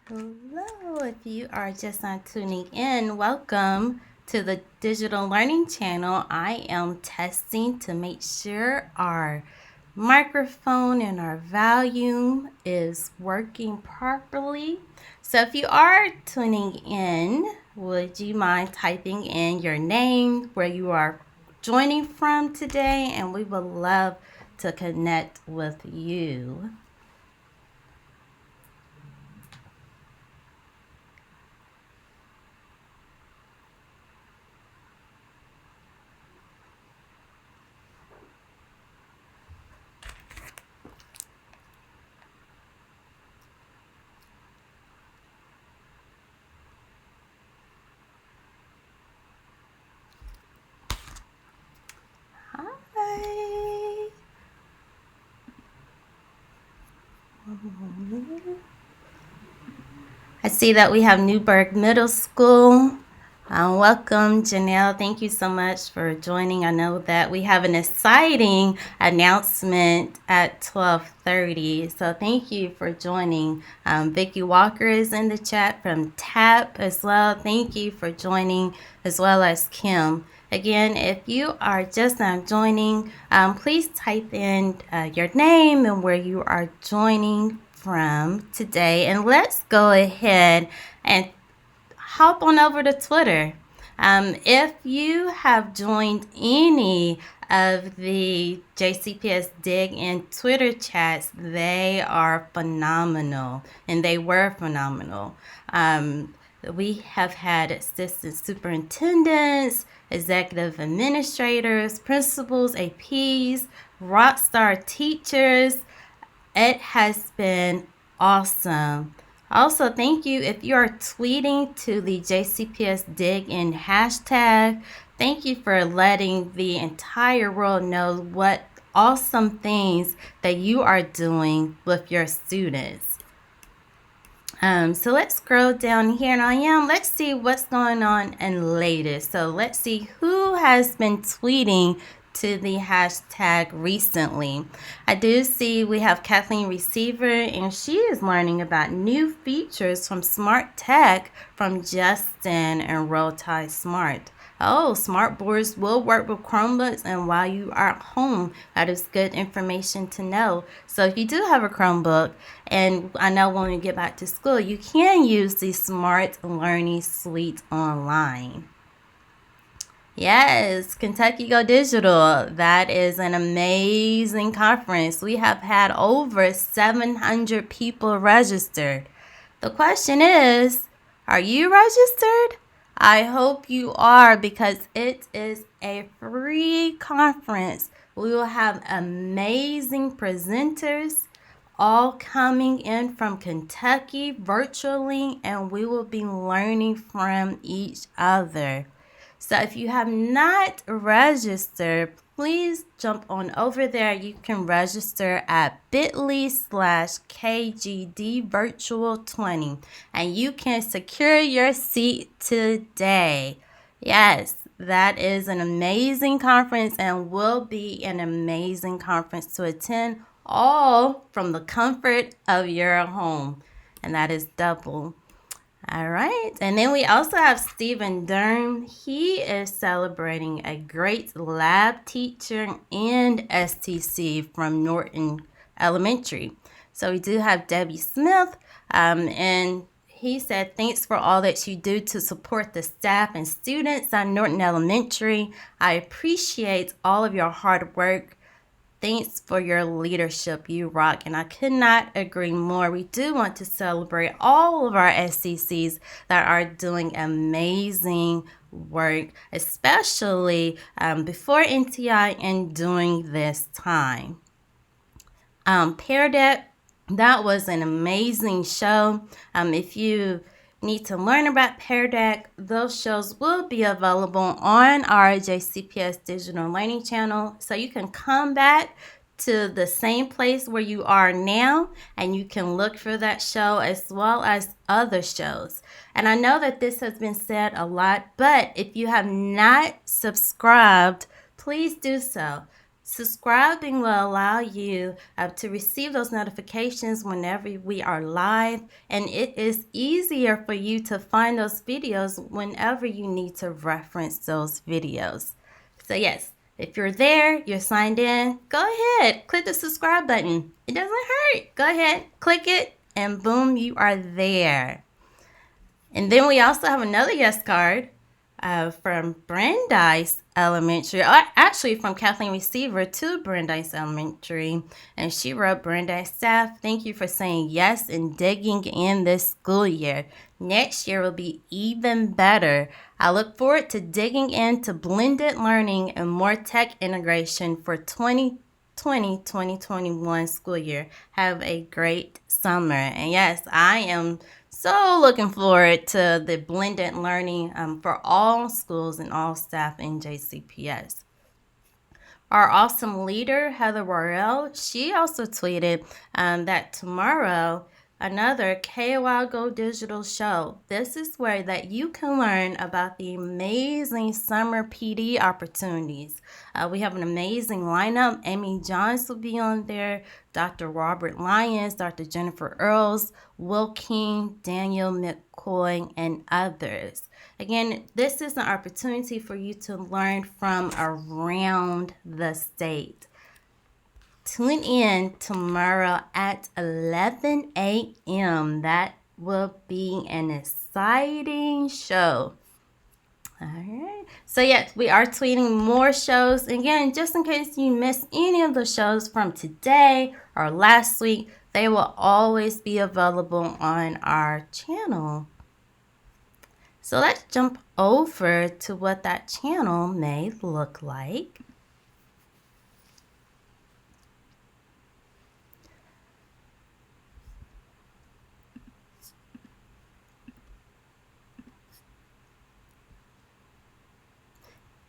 Hello, if you are just not tuning in, welcome to the Digital Learning Channel. I am testing to make sure our microphone and our volume is working properly. So if you are tuning in, would you mind typing in your name, where you are joining from today, and we would love to connect with you. Hi. I see that we have Newburgh Middle School. Welcome, Janelle. Thank you so much for joining. I know that we have an exciting announcement at 12:30, so thank you for joining. Vicki Walker is in the chat from TAP as well. Thank you for joining, as well as Kim. Again, if you are just now joining, please type in your name and where you are joining from today. And let's go ahead and hop on over to Twitter. If you have joined any of the JCPS Dig and Twitter chats, they are phenomenal, and they were phenomenal. We have had assistant superintendents, executive administrators, principals, APs, rockstar teachers. It has been awesome. Also, thank you if you are tweeting to the JCPS Dig In hashtag. Thank you for letting the entire world know what awesome things that you are doing with your students. So let's scroll down here, and let's see what's going on in latest. So let's see who has been tweeting to the hashtag recently. I do see we have Kathleen Receiver, and she is learning about new features from Smart Tech from Justin and Roll Tide Smart. Oh, smart boards will work with Chromebooks, and while you are at home, that is good information to know. So if you do have a Chromebook, and I know when you get back to school, you can use the Smart Learning Suite online. Yes, Kentucky Go Digital. That is an amazing conference. We have had over 700 people registered. The question is, are you registered? I hope you are, because it is a free conference. We will have amazing presenters all coming in from Kentucky virtually, and we will be learning from each other. So if you have not registered, please jump on over there. You can register at bit.ly/KGDvirtual20, and you can secure your seat today. Yes, that is an amazing conference and will be an amazing conference to attend, all from the comfort of your home. And that is double. All right. And then we also have Stephen Durham. He is celebrating a great lab teacher and STC from Norton Elementary. So we do have Debbie Smith, and he said, thanks for all that you do to support the staff and students at Norton Elementary. I appreciate all of your hard work. Thanks for your leadership. You rock. And I could not agree more. We do want to celebrate all of our SCCs that are doing amazing work, especially before NTI and during this time. Pear Deck, that was an amazing show. If you need to learn about Pear Deck, those shows will be available on our JCPS Digital Learning channel. So you can come back to the same place where you are now, and you can look for that show as well as other shows. And I know that this has been said a lot, but if you have not subscribed, please do so. Subscribing will allow you to receive those notifications whenever we are live, and it is easier for you to find those videos whenever you need to reference those videos. So yes, if you're there, you're signed in, go ahead, click the subscribe button. It doesn't hurt. Go ahead, click it, and boom, you are there. And then we also have another yes card from Brandeis Elementary, actually from Kathleen Receiver to Brandeis Elementary. And she wrote, Brandeis staff, thank you for saying yes and digging in this school year. Next year will be even better. I look forward to digging into blended learning and more tech integration for 2020-2021 school year. Have a great summer. And yes, I am so looking forward to the blended learning for all schools and all staff in JCPS. Our awesome leader, Heather Worrell, she also tweeted that tomorrow another KOL Go Digital show. This is where that you can learn about the amazing summer PD opportunities. We have an amazing lineup. Amy Johns will be on there, Dr. Robert Lyons, Dr. Jennifer Earls, Will King, Daniel McCoy, and others. Again, this is an opportunity for you to learn from around the state. Tune in tomorrow at 11 a.m. That will be an exciting show. All right. So, yes, we are tweeting more shows. Again, just in case you missed any of the shows from today or last week, they will always be available on our channel. So let's jump over to what that channel may look like.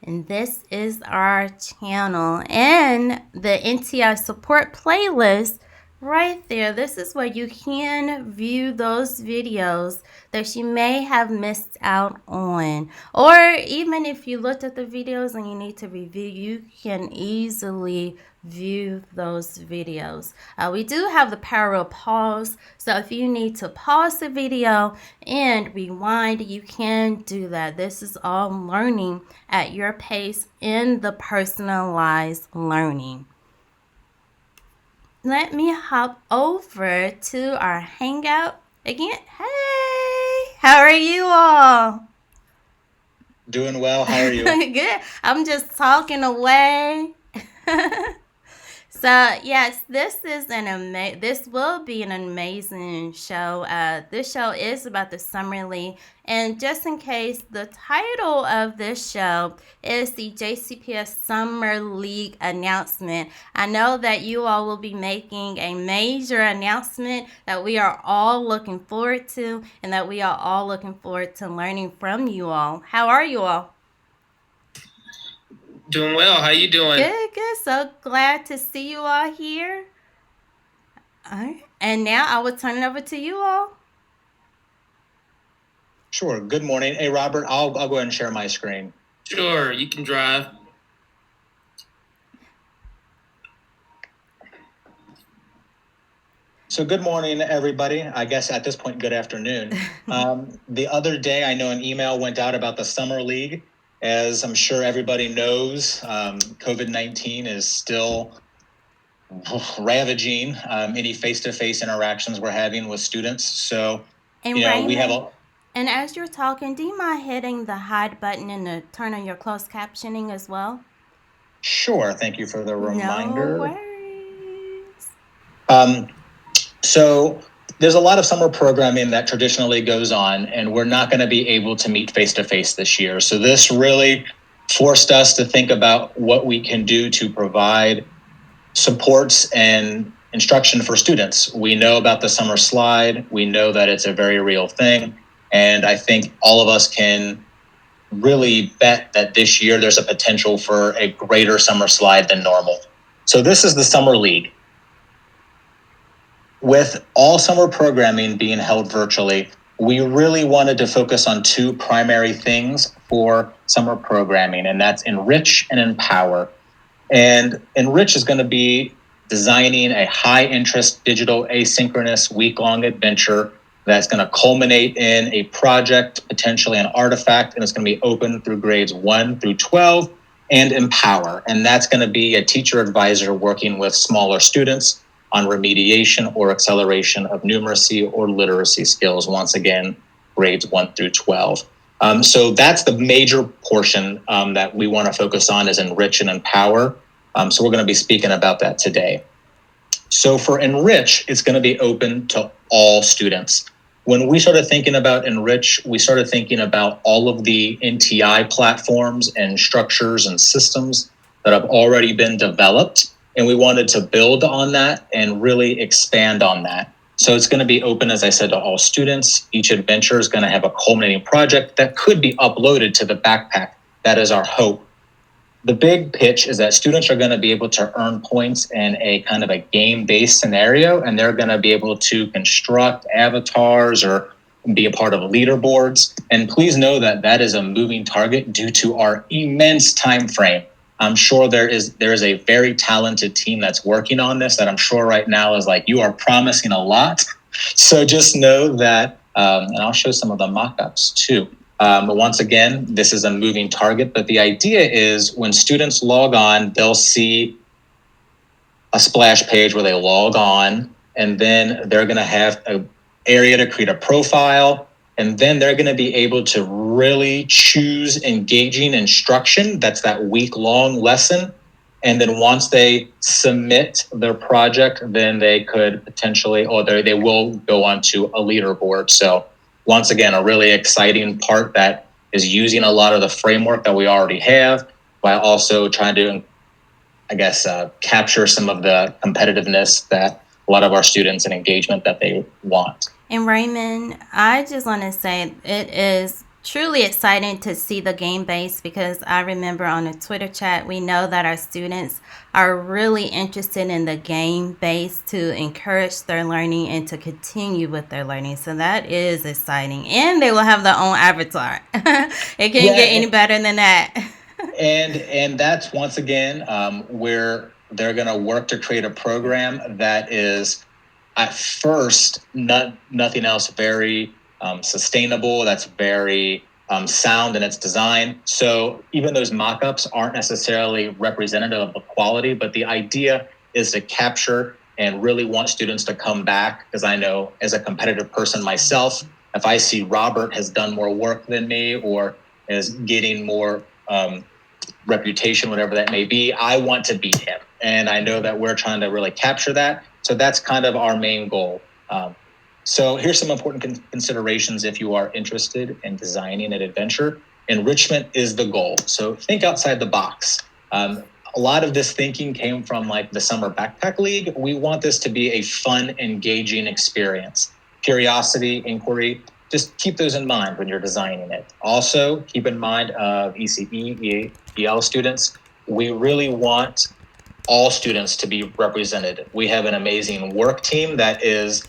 And this is our channel and the NTI support playlist right there. This is where you can view those videos that you may have missed out on. Or even if you looked at the videos and you need to review, you can easily view those videos. We do have the power of pause. So if you need to pause the video and rewind, you can do that. This is all learning at your pace in the personalized learning. Let me hop over to our Hangout again. Hey, how are you all? Doing well. How are you? Good. I'm just talking away. So yes, this will be an amazing show. This show is about the Summer League, and just in case, the title of this show is the JCPS Summer League announcement. I know that you all will be making a major announcement that we are all looking forward to, and that we are all looking forward to learning from you all. How are you all? Doing well. How you doing? Good, good. So glad to see you all here. All right. And now I will turn it over to you all. Sure. Good morning. Hey, Robert, I'll go ahead and share my screen. Sure, you can drive. So good morning, everybody. I guess at this point, good afternoon. The other day, I know an email went out about the Summer League. As I'm sure everybody knows, COVID-19 is still ravaging any face-to-face interactions we're having with students. So, And we have Raymond, and as you're talking, do you mind hitting the hide button and turn on your closed captioning as well? Sure. Thank you for the reminder. No worries. So there's a lot of summer programming that traditionally goes on, and we're not going to be able to meet face-to-face this year. So this really forced us to think about what we can do to provide supports and instruction for students. We know about the summer slide. We know that it's a very real thing. And I think all of us can really bet that this year there's a potential for a greater summer slide than normal. So this is the Summer League. With all summer programming being held virtually, we really wanted to focus on two primary things for summer programming, and that's enrich and empower. And Enrich is going to be designing a high-interest digital asynchronous week-long adventure that's going to culminate in a project, potentially an artifact, and it's going to be open through grades 1 through 12 and Empower. And that's going to be a teacher advisor working with smaller students on remediation or acceleration of numeracy or literacy skills, once again, grades 1 through 12. So that's the major portion that we want to focus on, is Enrich and Empower. So we're going to be speaking about that today. So for Enrich, it's going to be open to all students. When we started thinking about Enrich, we started thinking about all of the NTI platforms and structures and systems that have already been developed. And we wanted to build on that and really expand on that. So it's going to be open, as I said, to all students. Each adventure is going to have a culminating project that could be uploaded to the backpack. That is our hope. The big pitch is that students are going to be able to earn points in a kind of a game-based scenario, and they're going to be able to construct avatars or be a part of leaderboards. And please know that that is a moving target due to our immense time frame. I'm sure there is a very talented team that's working on this that I'm sure right now is like, you are promising a lot. So just know that, and I'll show some of the mock-ups too. But once again, this is a moving target. But the idea is when students log on, they'll see a splash page where they log on, and then they're going to have an area to create a profile. And then they're going to be able to really choose engaging instruction. That's that week-long lesson. And then once they submit their project, then they could potentially, or they will go on to a leaderboard. So once again, a really exciting part that is using a lot of the framework that we already have, while also trying to, I guess, capture some of the competitiveness that a lot of our students and engagement that they want. And Raymond, I just want to say it is truly exciting to see the game base, because I remember on the Twitter chat, we know that our students are really interested in the game base to encourage their learning and to continue with their learning. So that is exciting. And they will have their own avatar. It can't get any better than that. And that's once again where they're going to work to create a program that is at first nothing else very sustainable, that's very sound in its design. So even those mock-ups aren't necessarily representative of the quality, but the idea is to capture and really want students to come back, because I know as a competitive person myself, if I see Robert has done more work than me or is getting more reputation, whatever that may be, I want to beat him. And I know that we're trying to really capture that. So that's kind of our main goal. So here's some important considerations if you are interested in designing an adventure. Enrichment is the goal. So think outside the box. A lot of this thinking came from like the Summer Backpack League. We want this to be a fun, engaging experience. Curiosity, inquiry, just keep those in mind when you're designing it. Also, keep in mind ECE, EL students. We really want all students to be represented. We have an amazing work team that is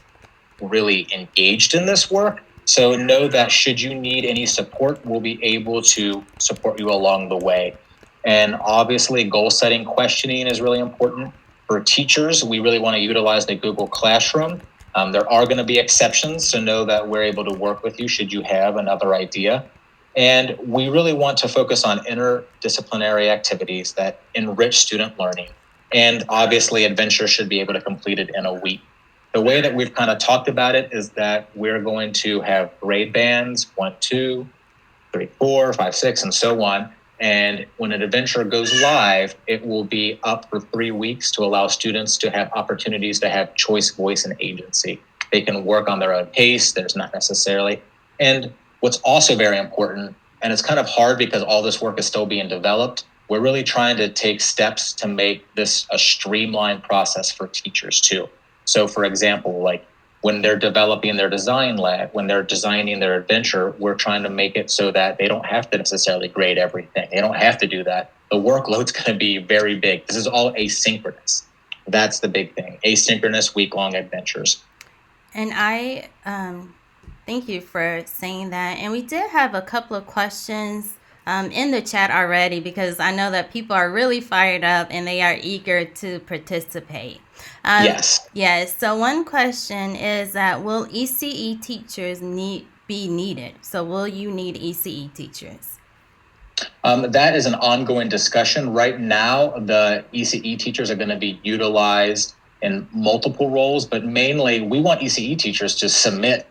really engaged in this work. So know that should you need any support, we'll be able to support you along the way. And obviously, goal setting questioning is really important. For teachers, we really want to utilize the Google Classroom. There are going to be exceptions, so know that we're able to work with you should you have another idea. And we really want to focus on interdisciplinary activities that enrich student learning. And obviously, adventure should be able to complete it in a week. The way that we've kind of talked about it is that we're going to have grade bands 1, 2, 3, 4, 5, 6, and so on. And when an adventure goes live, it will be up for 3 weeks to allow students to have opportunities to have choice, voice, and agency. They can work on their own pace. There's not necessarily. And what's also very important, and it's kind of hard because all this work is still being developed, we're really trying to take steps to make this a streamlined process for teachers too. So for example, like when they're developing their design lab, when they're designing their adventure, we're trying to make it so that they don't have to necessarily grade everything. They don't have to do that. The workload's going to be very big. This is all asynchronous. That's the big thing. Asynchronous week-long adventures. And I thank you for saying that. And we did have a couple of questions in the chat already, because I know that people are really fired up and they are eager to participate. Yes. Yes. So one question is that will ECE teachers be needed? So will you need ECE teachers? That is an ongoing discussion. Right now, the ECE teachers are going to be utilized in multiple roles, but mainly we want ECE teachers to submit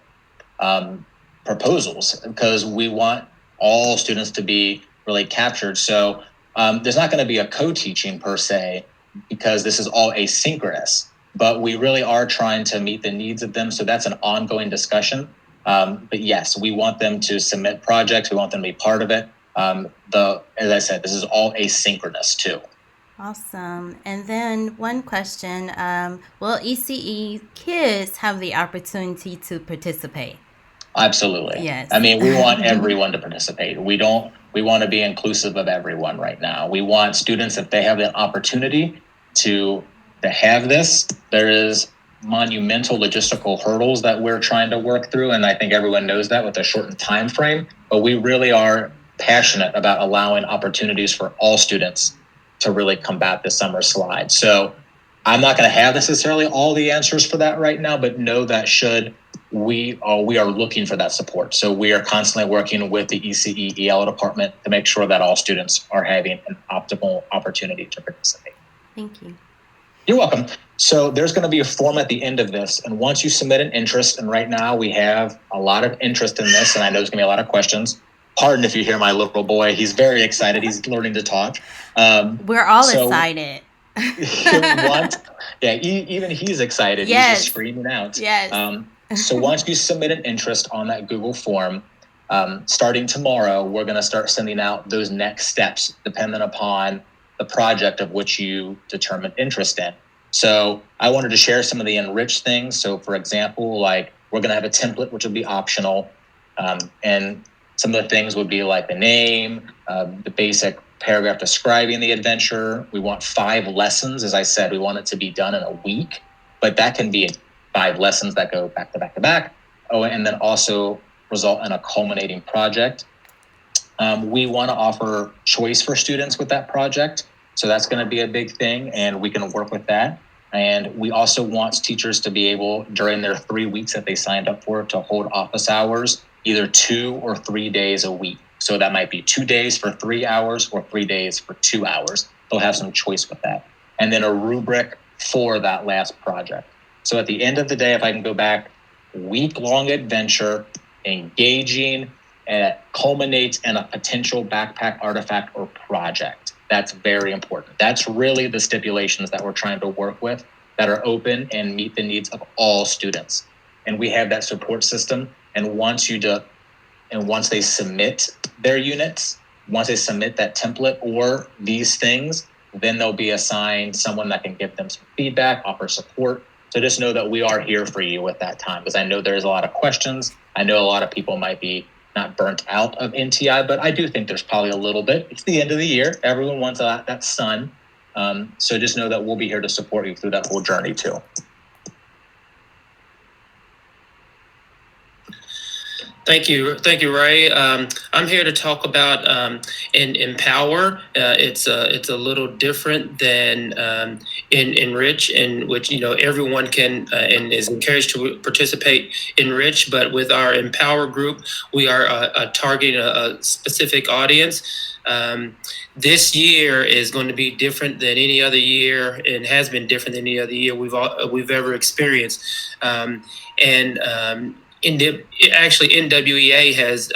proposals because we want all students to be really captured. So there's not going to be a co-teaching per se because this is all asynchronous, but we really are trying to meet the needs of them. So that's an ongoing discussion. But yes, we want them to submit projects. We want them to be part of it. As I said, this is all asynchronous too. Awesome. And then one question, will ECE kids have the opportunity to participate? Absolutely. Yes. I mean, we want everyone to participate. We want to be inclusive of everyone right now. We want students, if they have the opportunity to have this, there is monumental logistical hurdles that we're trying to work through. And I think everyone knows that with a shortened time frame, but we really are passionate about allowing opportunities for all students to really combat the summer slide. So I'm not going to have necessarily all the answers for that right now, but know that we are looking for that support. So we are constantly working with the ECE EL department to make sure that all students are having an optimal opportunity to participate. Thank you. You're welcome. So there's going to be a form at the end of this. And once you submit an interest, and right now we have a lot of interest in this, and I know there's going to be a lot of questions. Pardon if you hear my little boy. He's very excited. He's learning to talk. We're all excited. Even he's excited. Yes. He's just screaming out. Yes. So once you submit an interest on that Google form, starting tomorrow, we're going to start sending out those next steps dependent upon the project of which you determined interest in. So I wanted to share some of the Enrich things. So for example, like we're going to have a template, which will be optional. And some of the things would be like the name, the basic paragraph describing the adventure. We want 5 lessons. As I said, we want it to be done in a week, but that can be 5 lessons that go back to back to back. Oh, and then also result in a culminating project. We want to offer choice for students with that project. So that's going to be a big thing, and we can work with that. And we also want teachers to be able, during their 3 weeks that they signed up for, to hold office hours, either 2 or 3 days a week. So that might be 2 days for 3 hours or 3 days for 2 hours. They'll have some choice with that. And then a rubric for that last project. So at the end of the day, if I can go back, week-long adventure, engaging, and it culminates in a potential backpack artifact or project. That's very important. That's really the stipulations that we're trying to work with that are open and meet the needs of all students. And we have that support system. And once they submit their units, once they submit that template or these things, then they'll be assigned someone that can give them some feedback, offer support. So just know that we are here for you at that time, because I know there's a lot of questions. I know a lot of people might be not burnt out of NTI, but I do think there's probably a little bit. It's the end of the year. Everyone wants that sun. So just know that we'll be here to support you through that whole journey too. Thank you, Ray. I'm here to talk about Empower. It's a little different than Enrich, in which everyone can and is encouraged to participate in Enrich. But with our Empower group, we are targeting a specific audience. This year is going to be different than any other year, and has been different than any other year we've ever experienced. Actually, NWEA has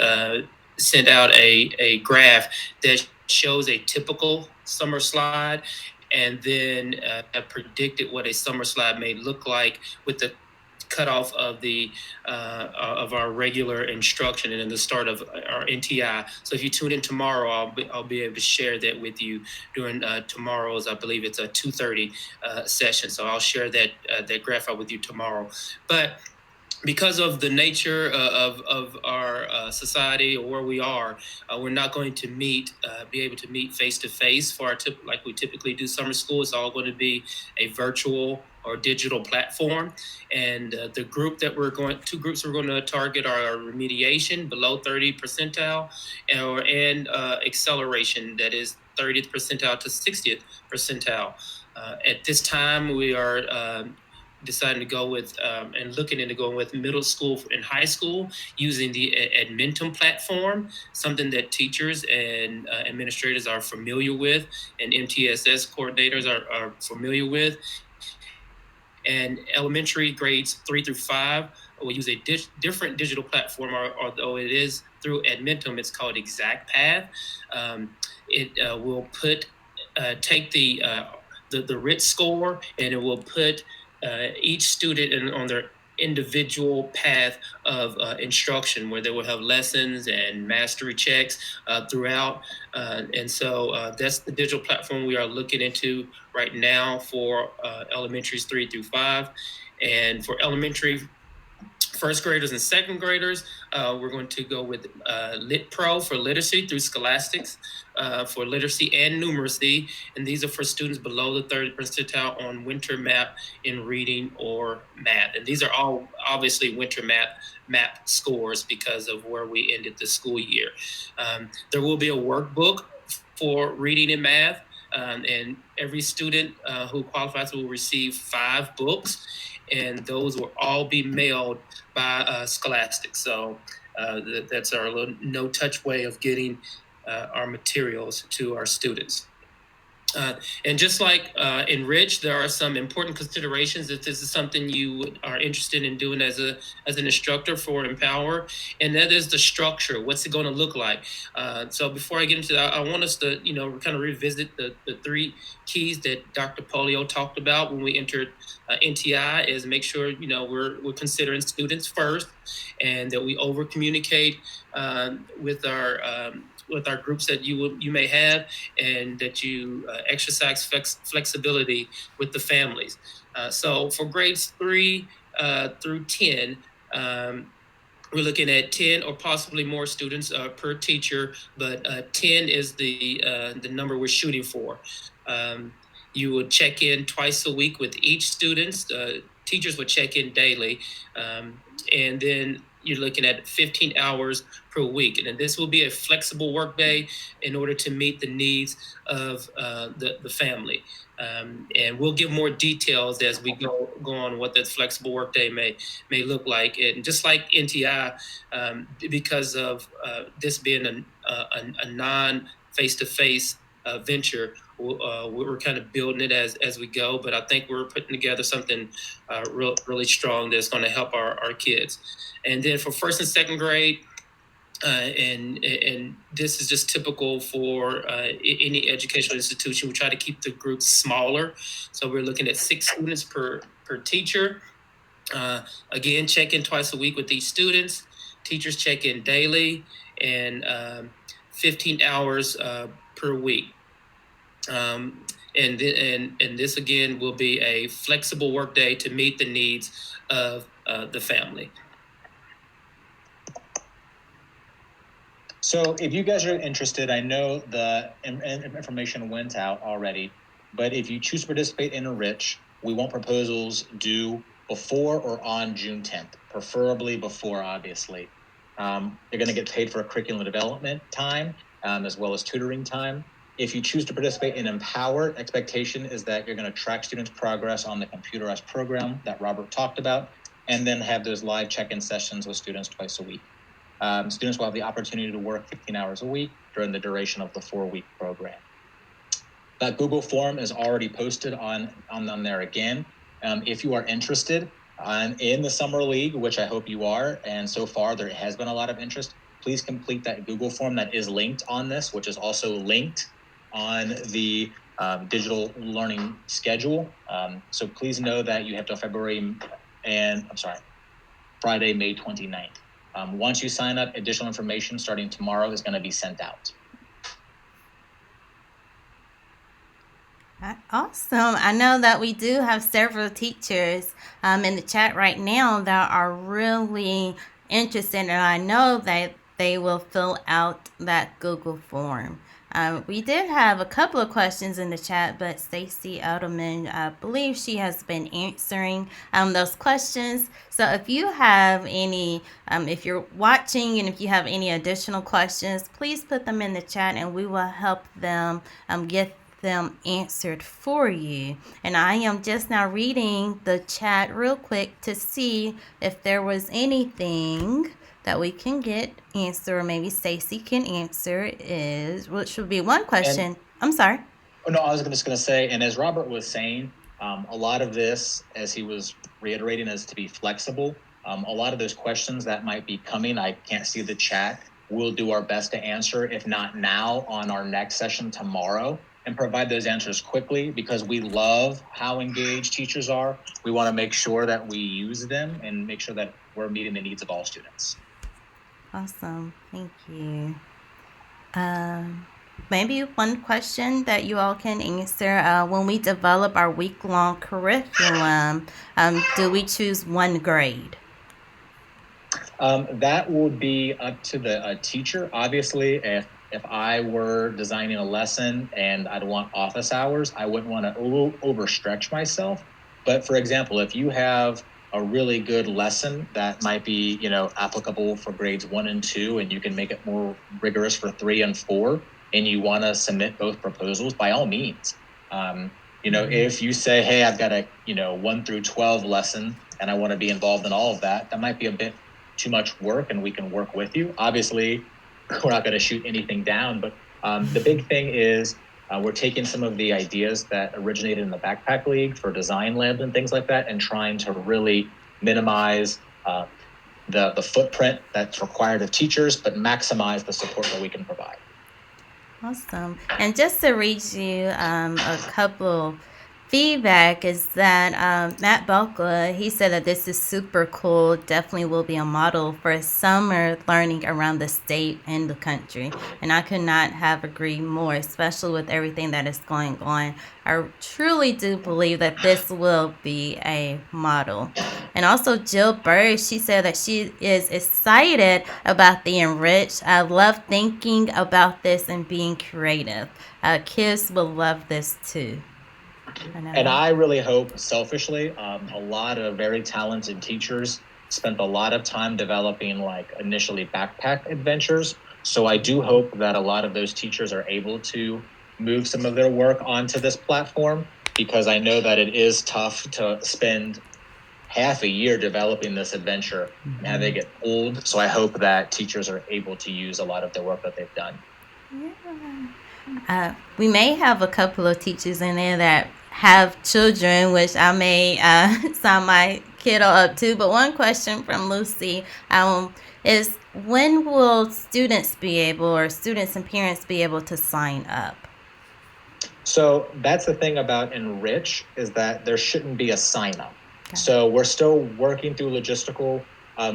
sent out a graph that shows a typical summer slide, and then predicted what a summer slide may look like with the cutoff of our regular instruction and in the start of our NTI. So if you tune in tomorrow, I'll be able to share that with you during tomorrow's, I believe it's a 2:30 session. So I'll share that graph out with you tomorrow. But because of the nature of our society or where we are, we're not going to be able to meet face to face for like we typically do summer school. It's all going to be a virtual or digital platform. And the two groups we're going to target are remediation below 30 percentile and acceleration, that is 30th percentile to 60th percentile. At this time, we are deciding to go with and looking into going with middle school and high school using the Edmentum platform, something that teachers and administrators are familiar with and MTSS coordinators are familiar with. And elementary grades 3 through 5 will use a different digital platform, although it is through Edmentum. It's called ExactPath. It will take the RIT score, and it will put each student on their individual path of instruction, where they will have lessons and mastery checks throughout. And so that's the digital platform we are looking into right now for elementaries 3 through 5. And for elementary first graders and second graders, we're going to go with Lit Pro for literacy through Scholastics for literacy and numeracy. And these are for students below the 30th percentile on winter map in reading or math. And these are all obviously winter map scores because of where we ended the school year. There will be a workbook for reading and math. And every student who qualifies will receive 5 books, and those will all be mailed by Scholastic. So that's our little no-touch way of getting our materials to our students. And just like Enrich, there are some important considerations if this is something you are interested in doing as an instructor for Empower, and that is the structure. What's it going to look like? So before I get into that, I want us to kind of revisit the 3 keys that Dr. Polio talked about when we entered NTI. Is make sure we're considering students first, and that we over communicate with our groups that you may have, and that you exercise flexibility with the families. So for grades 3 through 10, we're looking at 10 or possibly more students per teacher, but 10 is the number we're shooting for. You would check in twice a week with each student. Teachers would check in daily, and then you're looking at 15 hours per week. And then this will be a flexible work day in order to meet the needs of the family. And we'll give more details as we go on what that flexible work day may look like. And just like NTI, because of this being a non-face-to-face venture, we're kind of building it as we go, but I think we're putting together something really strong that's going to help our kids. And then for first and second grade, and this is just typical for any educational institution, we try to keep the groups smaller. So we're looking at 6 students per teacher. Again, check in twice a week with these students. Teachers check in daily, and 15 hours per week. And this again will be a flexible work day to meet the needs of the family. So if you guys are interested, I know the information went out already, but if you choose to participate in Enrich, we want proposals due before or on June 10th, preferably before, obviously. You're going to get paid for curriculum development time, as well as tutoring time. If you choose to participate in Empower, expectation is that you're going to track students' progress on the computerized program that Robert talked about, and then have those live check-in sessions with students twice a week. Students will have the opportunity to work 15 hours a week during the duration of the 4-week program. That Google form is already posted on there again. If you are interested in the Summer League, which I hope you are, and so far there has been a lot of interest, please complete that Google form that is linked on this, which is also linked on the digital learning schedule. So please know that you have till Friday, May 29th. Once you sign up, additional information starting tomorrow is going to be sent out. Awesome. I know that we do have several teachers in the chat right now that are really interested, and I know that they will fill out that Google form. We did have a couple of questions in the chat, but Stacy Edelman, I believe she has been answering those questions. So if you have any, if you're watching and if you have any additional questions, please put them in the chat and we will help them get them answered for you. And I am just now reading the chat real quick to see if there was anything that we can get answer, or maybe Stacy can answer, is which would be one question. I'm sorry. Oh, no, I was just going to say, and as Robert was saying, a lot of this, as he was reiterating, is to be flexible. A lot of those questions that might be coming, I can't see the chat. We'll do our best to answer, if not now, on our next session tomorrow, and provide those answers quickly because we love how engaged teachers are. We want to make sure that we use them and make sure that we're meeting the needs of all students. Awesome. Thank you. Maybe one question that you all can answer. When we develop our week-long curriculum, do we choose one grade? That would be up to the teacher. Obviously, if I were designing a lesson and I'd want office hours, I wouldn't want to overstretch myself. But for example, if you have a really good lesson that might be, applicable for grades 1 and 2, and you can make it more rigorous for 3 and 4, and you want to submit both proposals, by all means. If you say, hey, I've got a, 1 through 12 lesson and I want to be involved in all of that, that might be a bit too much work, and we can work with you. Obviously, we're not going to shoot anything down, but the big thing is we're taking some of the ideas that originated in the Backpack League for design labs and things like that and trying to really minimize the footprint that's required of teachers, but maximize the support that we can provide. Awesome. And just to read you a couple feedback is that Matt Belka, he said that this is super cool. Definitely will be a model for summer learning around the state and the country. And I could not have agreed more, especially with everything that is going on. I truly do believe that this will be a model. And also Jill Bird, she said that she is excited about the Enrich. I love thinking about this and being creative. Kids will love this too. And I really hope, selfishly, a lot of very talented teachers spent a lot of time developing initially backpack adventures. So I do hope that a lot of those teachers are able to move some of their work onto this platform, because I know that it is tough to spend half a year developing this adventure and have it get old. So I hope that teachers are able to use a lot of the work that they've done. Yeah. We may have a couple of teachers in there that have children, which I may sign my kiddo up to. But one question from Lucy is, when will students be able, or students and parents be able to sign up? So that's the thing about Enrich, is that there shouldn't be a sign up. Okay. So we're still working through logistical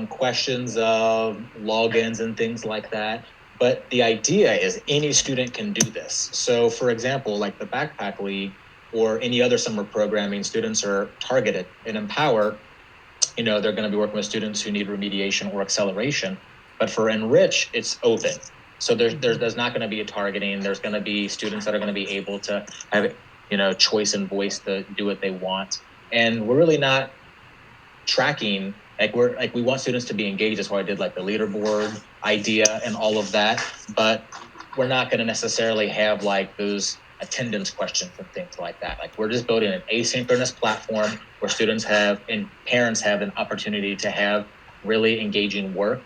questions of logins and things like that. But the idea is any student can do this. So for example, like the Backpack League or any other summer programming, students are targeted. In Empower, they're going to be working with students who need remediation or acceleration. But for Enrich, it's open. So there's not going to be a targeting. There's going to be students that are going to be able to have, choice and voice to do what they want. And we're really not tracking, we want students to be engaged. That's why I did the leaderboard idea and all of that. But we're not going to necessarily have those attendance questions and things like that. We're just building an asynchronous platform where students have and parents have an opportunity to have really engaging work.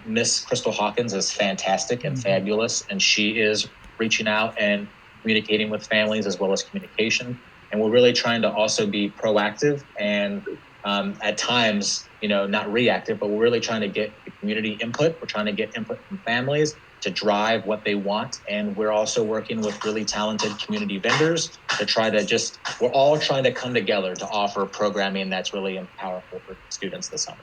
Miss Crystal Hawkins is fantastic and fabulous, and she is reaching out and communicating with families as well as communication. And we're really trying to also be proactive and at times, not reactive, but we're really trying to get the community input. We're trying to get input from families to drive what they want. And we're also working with really talented community vendors to try to we're all trying to come together to offer programming that's really powerful for students this summer.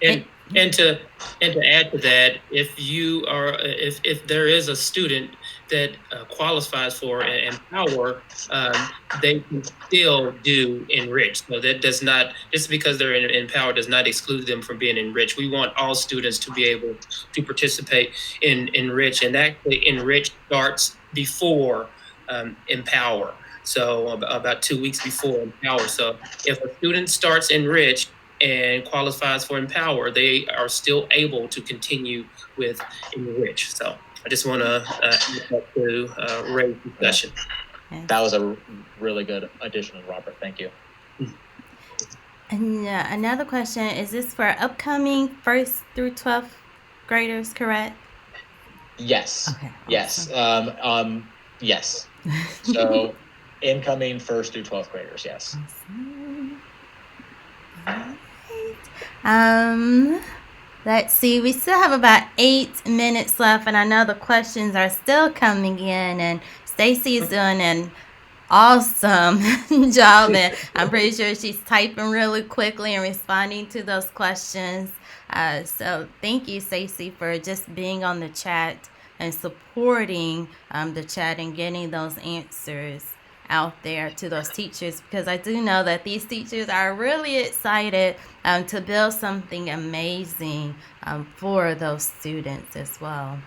And to add to that, if there is a student that qualifies for Empower, they can still do Enrich. So that does not, just because they're in Empower does not exclude them from being Enrich. We want all students to be able to participate in Enrich, and actually Enrich starts before Empower. So about 2 weeks before Empower. So if a student starts Enrich and qualifies for Empower, they are still able to continue with Enrich. So I just want to raise discussion. That was a really good addition, Robert. Thank you. And another question, is this for upcoming 1st through 12th graders, correct? Yes. Okay. Yes. Yes. So incoming 1st through 12th graders, yes. Awesome. All right. Let's see. We still have about 8 minutes left, and I know the questions are still coming in, and Stacy is doing an awesome job, and I'm pretty sure she's typing really quickly and responding to those questions. So thank you, Stacy, for just being on the chat and supporting the chat and getting those answers out there to those teachers, because I do know that these teachers are really excited to build something amazing for those students as well.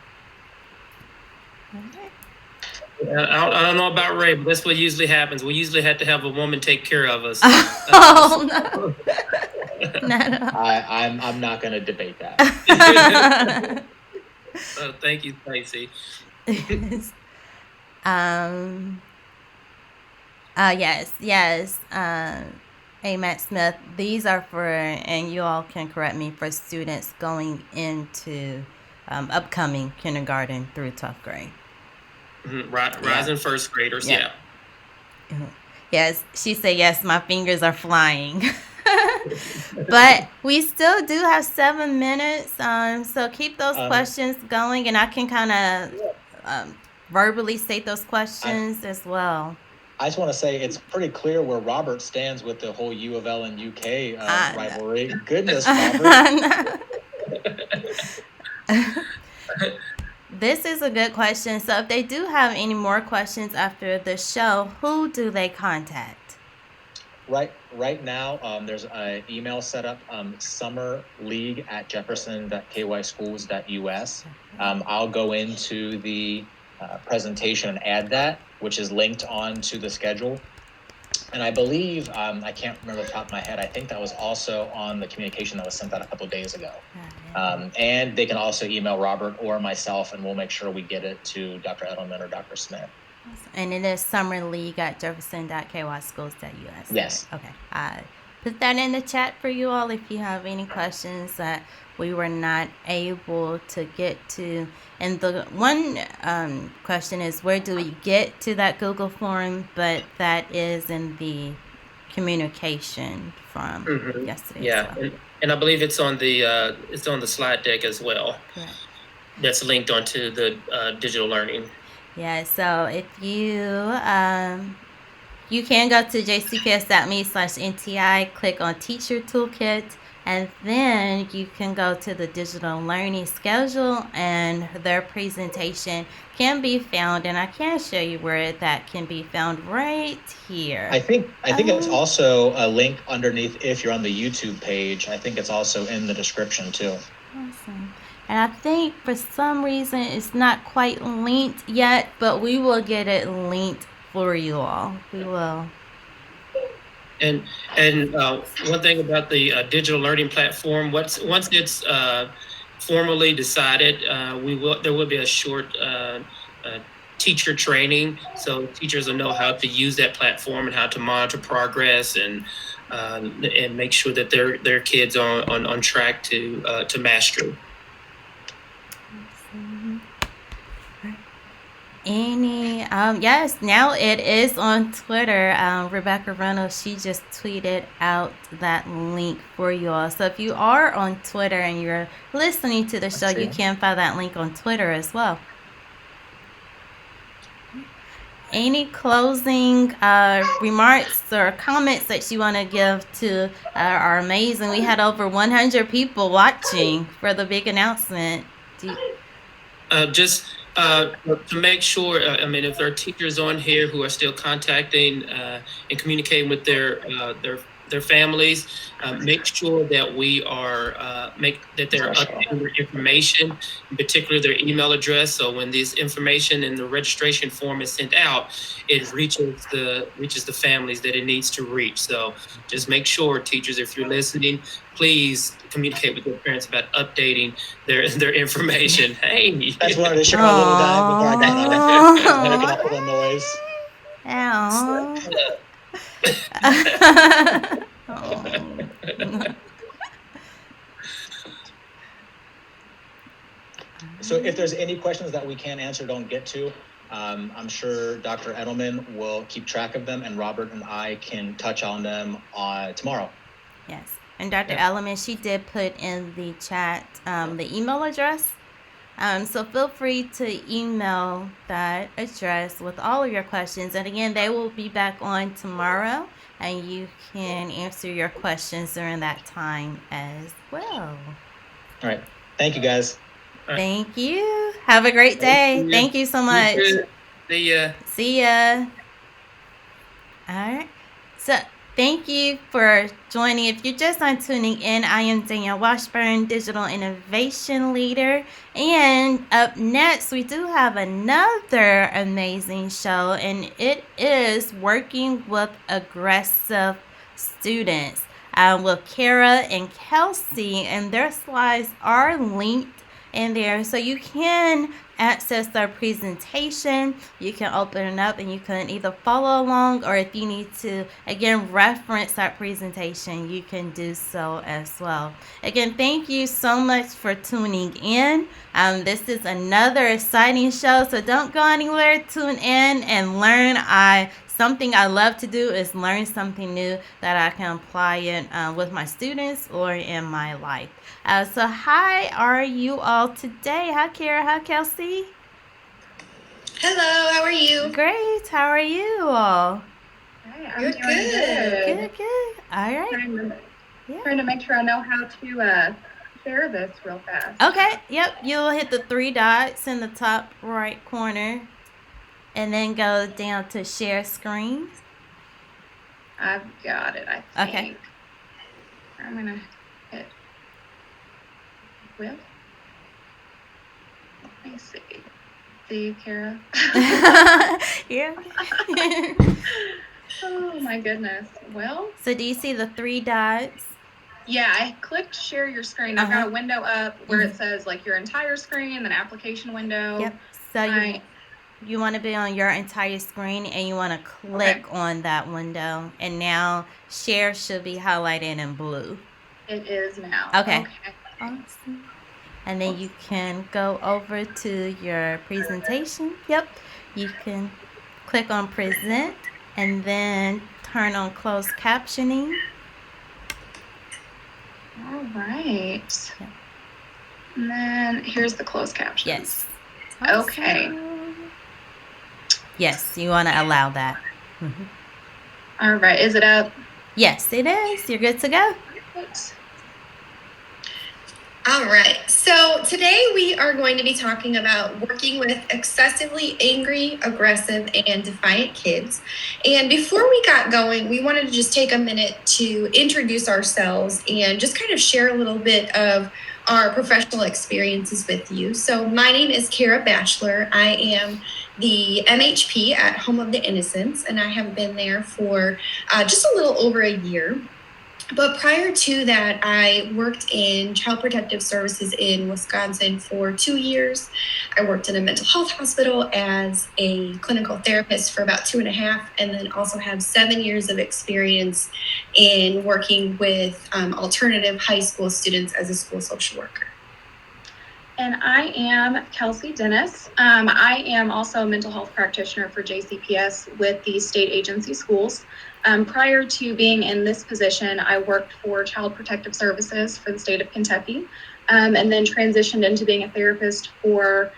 I don't know about Ray, but that's what usually happens. We usually have to have a woman take care of us. Oh no! No. I'm not going to debate that. Thank you, Stacy. Yes. Yes. Hey, Matt Smith, these are for, and you all can correct me, for students going into upcoming kindergarten through 12th grade. Rising first graders, yeah. Yes, she said yes, my fingers are flying. But we still do have 7 minutes, so keep those questions going, and I can kind of verbally state those questions as well. I just want to say it's pretty clear where Robert stands with the whole U of L and UK rivalry. Goodness, Robert. This is a good question. So if they do have any more questions after the show, who do they contact? Right now, there's an email set up, summerleague@jefferson.kyschools.us. I'll go into the presentation and add that, which is linked onto the schedule. And I believe, I can't remember off the top of my head, I think that was also on the communication that was sent out a couple of days ago. And they can also email Robert or myself, and we'll make sure we get it to Dr. Edelman or Dr. Smith. And it is summerleague@jefferson.kyschools.us. Yes. Okay. Put that in the chat for you all if you have any questions that we were not able to get to. And the one question is, where do we get to that Google form? But that is in the communication from yesterday. Yeah, and I believe it's on the slide deck as well. Correct. That's linked onto the digital learning. Yeah, so if you can go to jcps.me/NTI, click on Teacher Toolkit, and then you can go to the digital learning schedule, and their presentation can be found, and I can show you where that can be found right here. I think it's also a link underneath if you're on the YouTube page. I think it's also in the description too. Awesome. And I think for some reason it's not quite linked yet, but we will get it linked for you all. We will. And one thing about the digital learning platform, once it's formally decided, there will be a short teacher training, so teachers will know how to use that platform and how to monitor progress and make sure that their kids are on track to mastery. Yes, now it is on Twitter. Rebecca Reynolds, she just tweeted out that link for you all. So if you are on Twitter and you're listening to the show, you can find that link on Twitter as well. Any closing remarks or comments that you want to give to our amazing? We had over 100 people watching for the big announcement. To make sure, if there are teachers on here who are still contacting and communicating with their families, make sure that we are that they're updating their information, in particular their email address. So when this information in the registration form is sent out, it reaches the families that it needs to reach. So just make sure, teachers, if you're listening, please communicate with their parents about updating their information. Hey, That's one of the Chicago guy before I got on. Making all the noise. So if there's any questions that we can't answer, don't get to, I'm sure Dr. Edelman will keep track of them, and Robert and I can touch on them tomorrow. Yes. And Dr. Edelman, she did put in the chat the email address. So feel free to email that address with all of your questions. And again, they will be back on tomorrow, and you can answer your questions during that time as well. All right. Thank you, guys. Thank you. Have a great day. Thank you so much. See ya. See ya. All right. So thank you for joining. If you're just not tuning in, I am Danielle Washburn, Digital Innovation Leader. And up next, we do have another amazing show, and it is Working with Aggressive Students with Kara and Kelsey, and their slides are linked in there, so you can access their presentation. You can open it up and you can either follow along, or if you need to again reference that presentation, you can do so as well. Again, thank you so much for tuning in. This is another exciting show, so don't go anywhere. Tune in and learn. Something I love to do is learn something new that I can apply it with my students or in my life. So how are you all today? Hi, Kara. Hi, Kelsey. Hello, how are you? Great. How are you all? Hi, I'm doing good. Good. All right. Trying to make sure I know how to share this real fast. Okay. Yep. You'll hit the 3 dots in the top right corner, and then go down to share screen. I've got it, I think. Okay. I'm going to hit with. Let me see. See, Kara? Yeah. Oh, my goodness. Well. So do you see the 3 dots? Yeah, I clicked share your screen. I've got a window up where it says like your entire screen, then application window. Yep. So you want to be on your entire screen, and you want to click on that window, and now share should be highlighted in blue. It is now. Okay. Awesome. And then you can go over to your presentation. Yep. You can click on present and then turn on closed captioning. All right. Yep. And then here's the closed captions. Yes. Awesome. Okay. Yes, you want to allow that. Mm-hmm. All right. Is it up? Yes, it is. You're good to go. Thanks. All right. So today we are going to be talking about working with excessively angry, aggressive, and defiant kids. And before we got going, we wanted to just take a minute to introduce ourselves and just kind of share a little bit of our professional experiences with you. So my name is Kara Batchelor. I am the MHP at Home of the Innocents, and I have been there for just a little over a year. But prior to that, I worked in Child Protective Services in Wisconsin for 2 years. I worked in a mental health hospital as a clinical therapist for about 2.5, and then also have 7 years of experience in working with alternative high school students as a school social worker. And I am Kelsey Dennis. I am also a mental health practitioner for JCPS with the state agency schools. Prior to being in this position, I worked for Child Protective Services for the state of Kentucky, and then transitioned into being a therapist for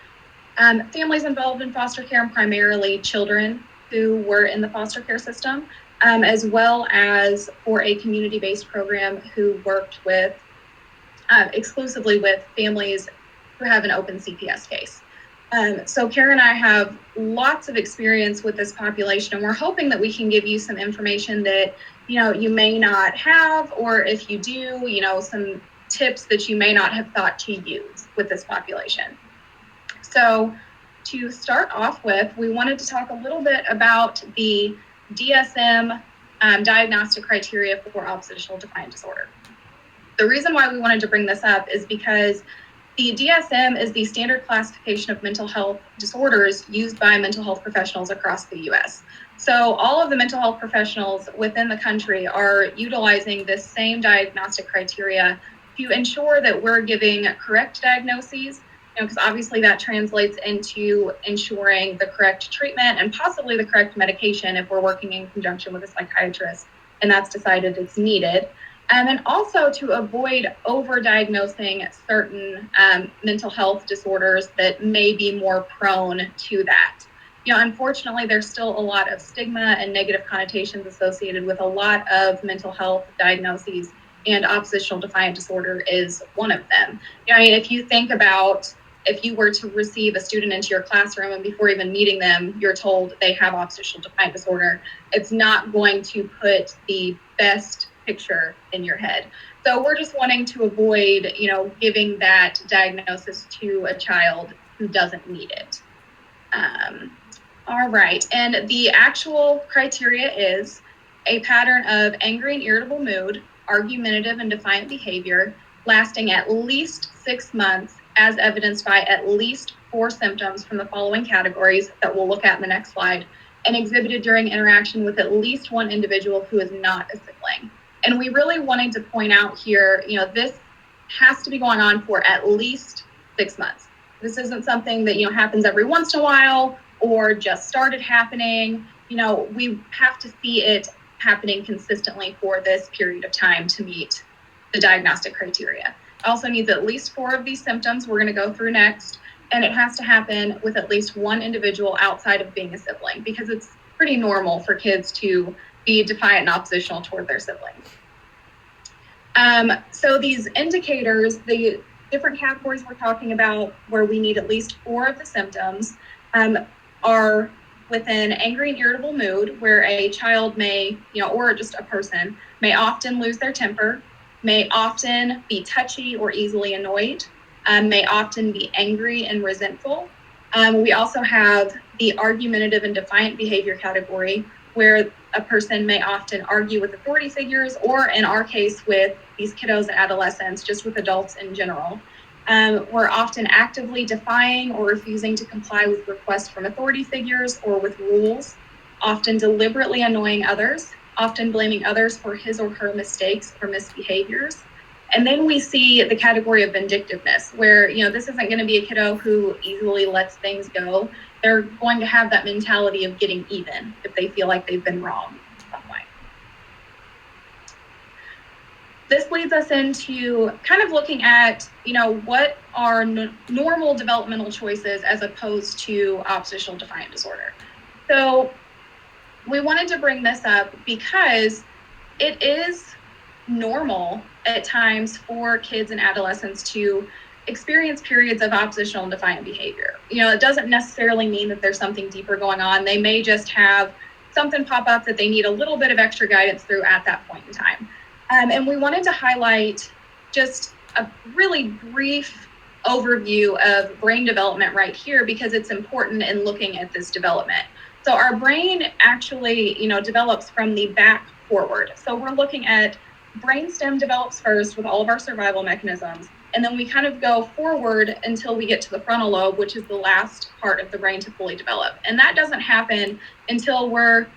families involved in foster care, and primarily children who were in the foster care system, as well as for a community-based program who worked with exclusively with families who have an open CPS case. So Kara and I have lots of experience with this population, and we're hoping that we can give you some information that, you may not have, or if you do, some tips that you may not have thought to use with this population. So to start off with, we wanted to talk a little bit about the DSM diagnostic criteria for oppositional defiant disorder. The reason why we wanted to bring this up is because the DSM is the standard classification of mental health disorders used by mental health professionals across the U.S. So all of the mental health professionals within the country are utilizing this same diagnostic criteria to ensure that we're giving correct diagnoses, because obviously that translates into ensuring the correct treatment and possibly the correct medication if we're working in conjunction with a psychiatrist and that's decided it's needed. And then also to avoid over-diagnosing certain mental health disorders that may be more prone to that. Unfortunately, there's still a lot of stigma and negative connotations associated with a lot of mental health diagnoses, and oppositional defiant disorder is one of them. If you think about if you were to receive a student into your classroom and before even meeting them, you're told they have oppositional defiant disorder, it's not going to put the best picture in your head. So we're just wanting to avoid, giving that diagnosis to a child who doesn't need it. All right. And the actual criteria is a pattern of angry and irritable mood, argumentative and defiant behavior, lasting at least 6 months, as evidenced by at least 4 symptoms from the following categories that we'll look at in the next slide, and exhibited during interaction with at least one individual who is not a sibling. And we really wanted to point out here, this has to be going on for at least 6 months. This isn't something that, happens every once in a while or just started happening. We have to see it happening consistently for this period of time to meet the diagnostic criteria. It also needs at least 4 of these symptoms we're going to go through next, and it has to happen with at least one individual outside of being a sibling, because it's pretty normal for kids to be defiant and oppositional toward their siblings. So these indicators, the different categories we're talking about where we need at least 4 of the symptoms, are within angry and irritable mood, where a child may, or just a person, may often lose their temper, may often be touchy or easily annoyed, may often be angry and resentful. We also have the argumentative and defiant behavior category, where a person may often argue with authority figures, or in our case with these kiddos and adolescents, just with adults in general. We're often actively defying or refusing to comply with requests from authority figures or with rules, often deliberately annoying others, often blaming others for his or her mistakes or misbehaviors. And then we see the category of vindictiveness, where, this isn't going to be a kiddo who easily lets things go. They're going to have that mentality of getting even if they feel like they've been wrong in some way. This leads us into kind of looking at, what are normal developmental choices as opposed to oppositional defiant disorder. So we wanted to bring this up because it is normal at times for kids and adolescents to experience periods of oppositional and defiant behavior. It doesn't necessarily mean that there's something deeper going on. They may just have something pop up that they need a little bit of extra guidance through at that point in time. And we wanted to highlight just a really brief overview of brain development right here, because it's important in looking at this development. So our brain actually, develops from the back forward. So we're looking at brainstem develops first with all of our survival mechanisms, and then we kind of go forward until we get to the frontal lobe, which is the last part of the brain to fully develop. And that doesn't happen until we're,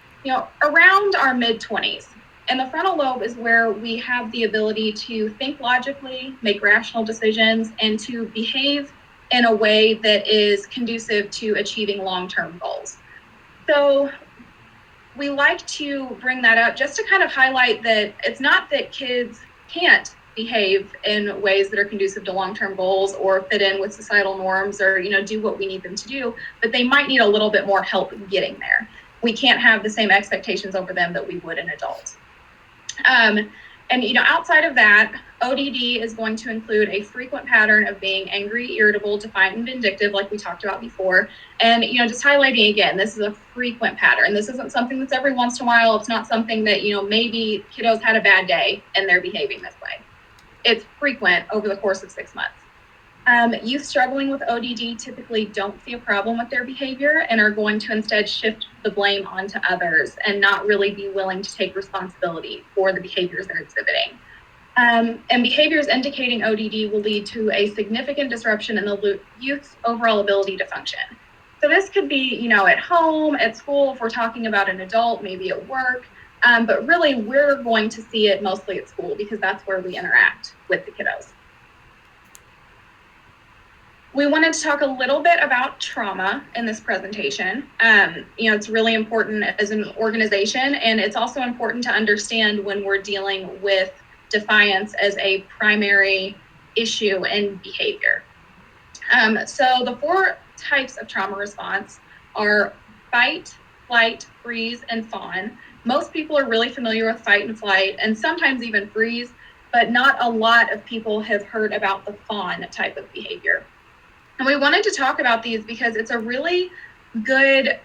around our mid-20s. And the frontal lobe is where we have the ability to think logically, make rational decisions, and to behave in a way that is conducive to achieving long-term goals. So we like to bring that up just to kind of highlight that it's not that kids can't behave in ways that are conducive to long-term goals or fit in with societal norms or, do what we need them to do, but they might need a little bit more help getting there. We can't have the same expectations over them that we would an adult. And, outside of that, ODD is going to include a frequent pattern of being angry, irritable, defiant, and vindictive, like we talked about before. And, just highlighting again, this is a frequent pattern. This isn't something that's every once in a while. It's not something that, maybe kiddos had a bad day and they're behaving this way. It's frequent over the course of 6 months. Youth struggling with ODD typically don't see a problem with their behavior and are going to instead shift the blame onto others and not really be willing to take responsibility for the behaviors they're exhibiting. And behaviors indicating ODD will lead to a significant disruption in the youth's overall ability to function. So this could be, at home, at school, if we're talking about an adult, maybe at work, but really we're going to see it mostly at school because that's where we interact with the kiddos. We wanted to talk a little bit about trauma in this presentation. It's really important as an organization, and it's also important to understand when we're dealing with defiance as a primary issue in behavior. So the 4 types of trauma response are fight, flight, freeze, and fawn. Most people are really familiar with fight and flight, and sometimes even freeze, but not a lot of people have heard about the fawn type of behavior. And we wanted to talk about these because it's a really good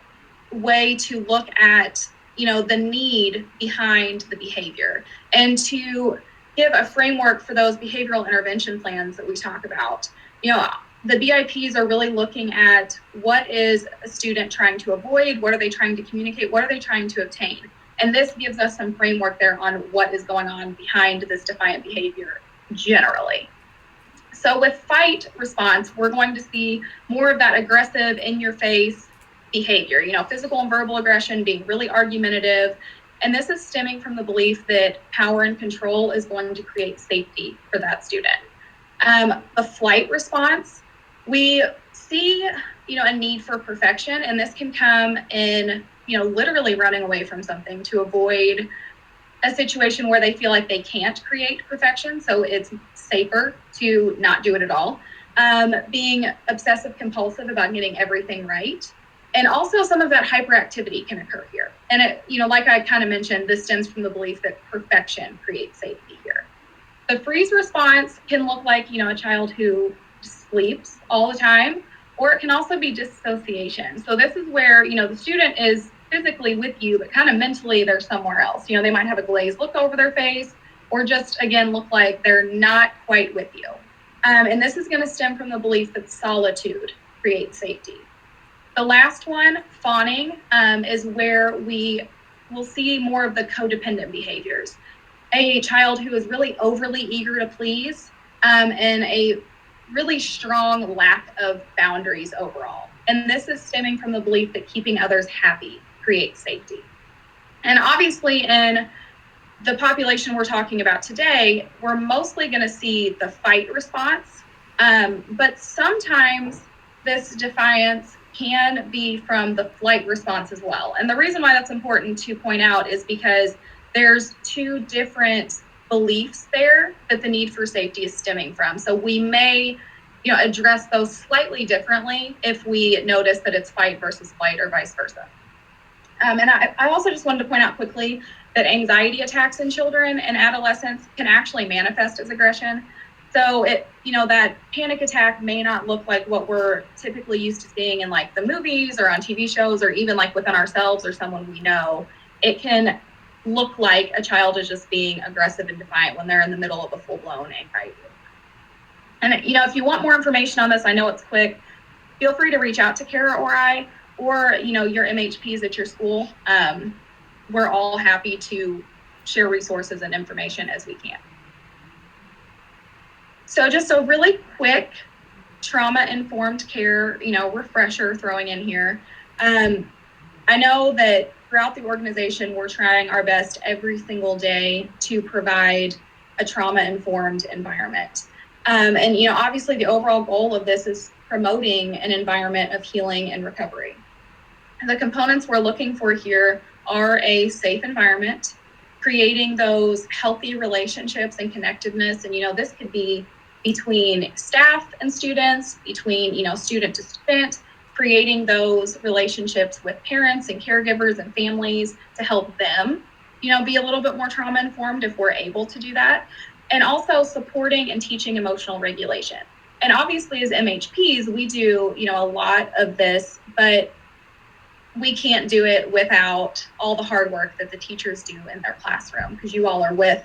way to look at, the need behind the behavior and to give a framework for those behavioral intervention plans that we talk about. The BIPs are really looking at what is a student trying to avoid, what are they trying to communicate, what are they trying to obtain? And this gives us some framework there on what is going on behind this defiant behavior generally. So with fight response, we're going to see more of that aggressive, in-your-face behavior, physical and verbal aggression, being really argumentative. And this is stemming from the belief that power and control is going to create safety for that student. The flight response, we see, a need for perfection, and this can come in, literally running away from something to avoid a situation where they feel like they can't create perfection, so it's safer to not do it at all. Being obsessive compulsive about getting everything right. And also some of that hyperactivity can occur here. And it, like I kind of mentioned, this stems from the belief that perfection creates safety here. The freeze response can look like, a child who sleeps all the time, or it can also be dissociation. So this is where, the student is physically with you, but kind of mentally they're somewhere else. They might have a glazed look over their face, or just, again, look like they're not quite with you. And this is going to stem from the belief that solitude creates safety. The last one, fawning, is where we will see more of the codependent behaviors. A child who is really overly eager to please, and a really strong lack of boundaries overall. And this is stemming from the belief that keeping others happy creates safety. And obviously in the population we're talking about today, we're mostly going to see the fight response, but sometimes this defiance can be from the flight response as well. And the reason why that's important to point out is because there's 2 different beliefs there that the need for safety is stemming from. So we may, address those slightly differently if we notice that it's fight versus flight or vice versa. And I also just wanted to point out quickly that anxiety attacks in children and adolescents can actually manifest as aggression. So that panic attack may not look like what we're typically used to seeing in like the movies or on TV shows or even like within ourselves or someone we know. It can look like a child is just being aggressive and defiant when they're in the middle of a full-blown anxiety. And if you want more information on this, I know it's quick, feel free to reach out to Kara or I, or your MHPs at your school. We're all happy to share resources and information as we can. So just a really quick trauma-informed care, refresher throwing in here. I know that throughout the organization, we're trying our best every single day to provide a trauma-informed environment. And obviously the overall goal of this is promoting an environment of healing and recovery. The components we're looking for here are a safe environment, creating those healthy relationships and connectedness. And, this could be between staff and students, between, student to student, creating those relationships with parents and caregivers and families to help them be a little bit more trauma informed if we're able to do that. And also supporting and teaching emotional regulation. And obviously as MHPs, we do, a lot of this, but we can't do it without all the hard work that the teachers do in their classroom, because you all are with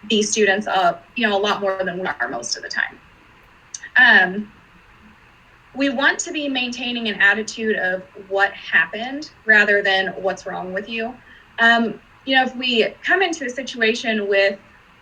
these students up, a lot more than we are most of the time. We want to be maintaining an attitude of what happened rather than what's wrong with you. If we come into a situation with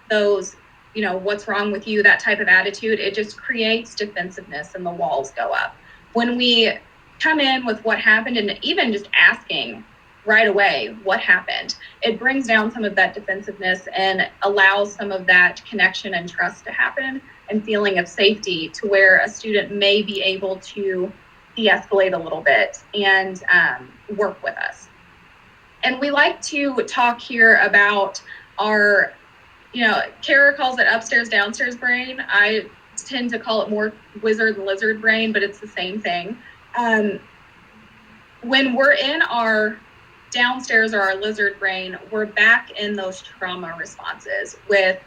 those, what's wrong with you, that type of attitude, it just creates defensiveness and the walls go up. When we come in with what happened and even just asking right away what happened, it brings down some of that defensiveness and allows some of that connection and trust to happen and feeling of safety, to where a student may be able to de-escalate a little bit and work with us. And we like to talk here about our, Kara calls it upstairs, downstairs brain. I tend to call it more wizard and lizard brain, but it's the same thing. When we're in our downstairs or our lizard brain, we're back in those trauma responses with,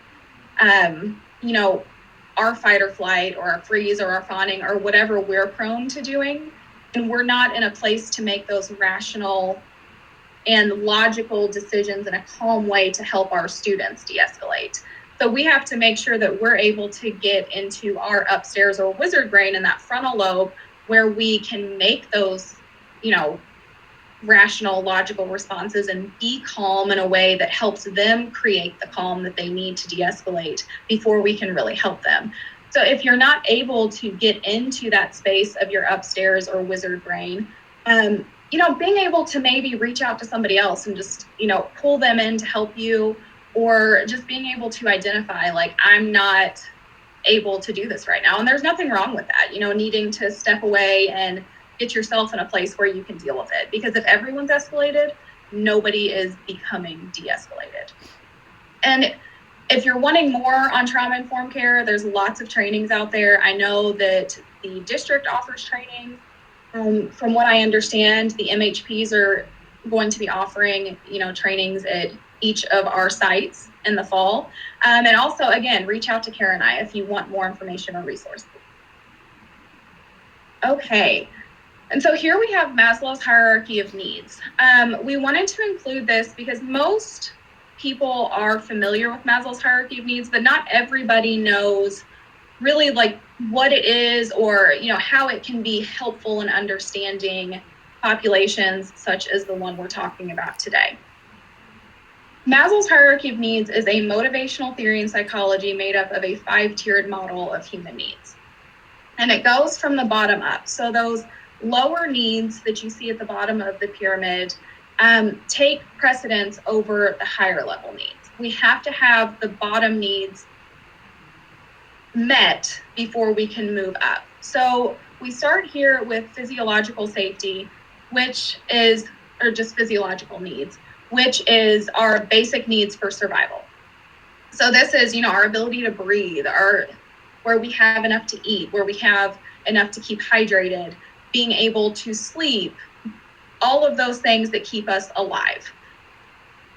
our fight or flight or our freeze or our fawning or whatever we're prone to doing. And we're not in a place to make those rational and logical decisions in a calm way to help our students de-escalate. So we have to make sure that we're able to get into our upstairs or wizard brain in that frontal lobe, where we can make those, rational, logical responses and be calm in a way that helps them create the calm that they need to de-escalate before we can really help them. So if you're not able to get into that space of your upstairs or wizard brain, being able to maybe reach out to somebody else and just, pull them in to help you, or just being able to identify, like, I'm not able to do this right now. And there's nothing wrong with that, needing to step away and get yourself in a place where you can deal with it. Because if everyone's escalated, nobody is becoming de-escalated. And if you're wanting more on trauma-informed care, there's lots of trainings out there. I know that the district offers training. From what I understand, the MHPs are going to be offering, trainings at each of our sites in the fall. And also, again, reach out to Kara and I if you want more information or resources. Okay. And so here we have Maslow's hierarchy of needs. We wanted to include this because most people are familiar with Maslow's hierarchy of needs, but not everybody knows really like what it is, or how it can be helpful in understanding populations such as the one we're talking about today. Maslow's hierarchy of needs is a motivational theory in psychology made up of a 5-tiered model of human needs. And it goes from the bottom up. So those lower needs that you see at the bottom of the pyramid take precedence over the higher level needs. We have to have the bottom needs met before we can move up. So we start here with physiological safety, or just physiological needs, which is our basic needs for survival. So this is, our ability to breathe, where we have enough to eat, where we have enough to keep hydrated, being able to sleep, all of those things that keep us alive.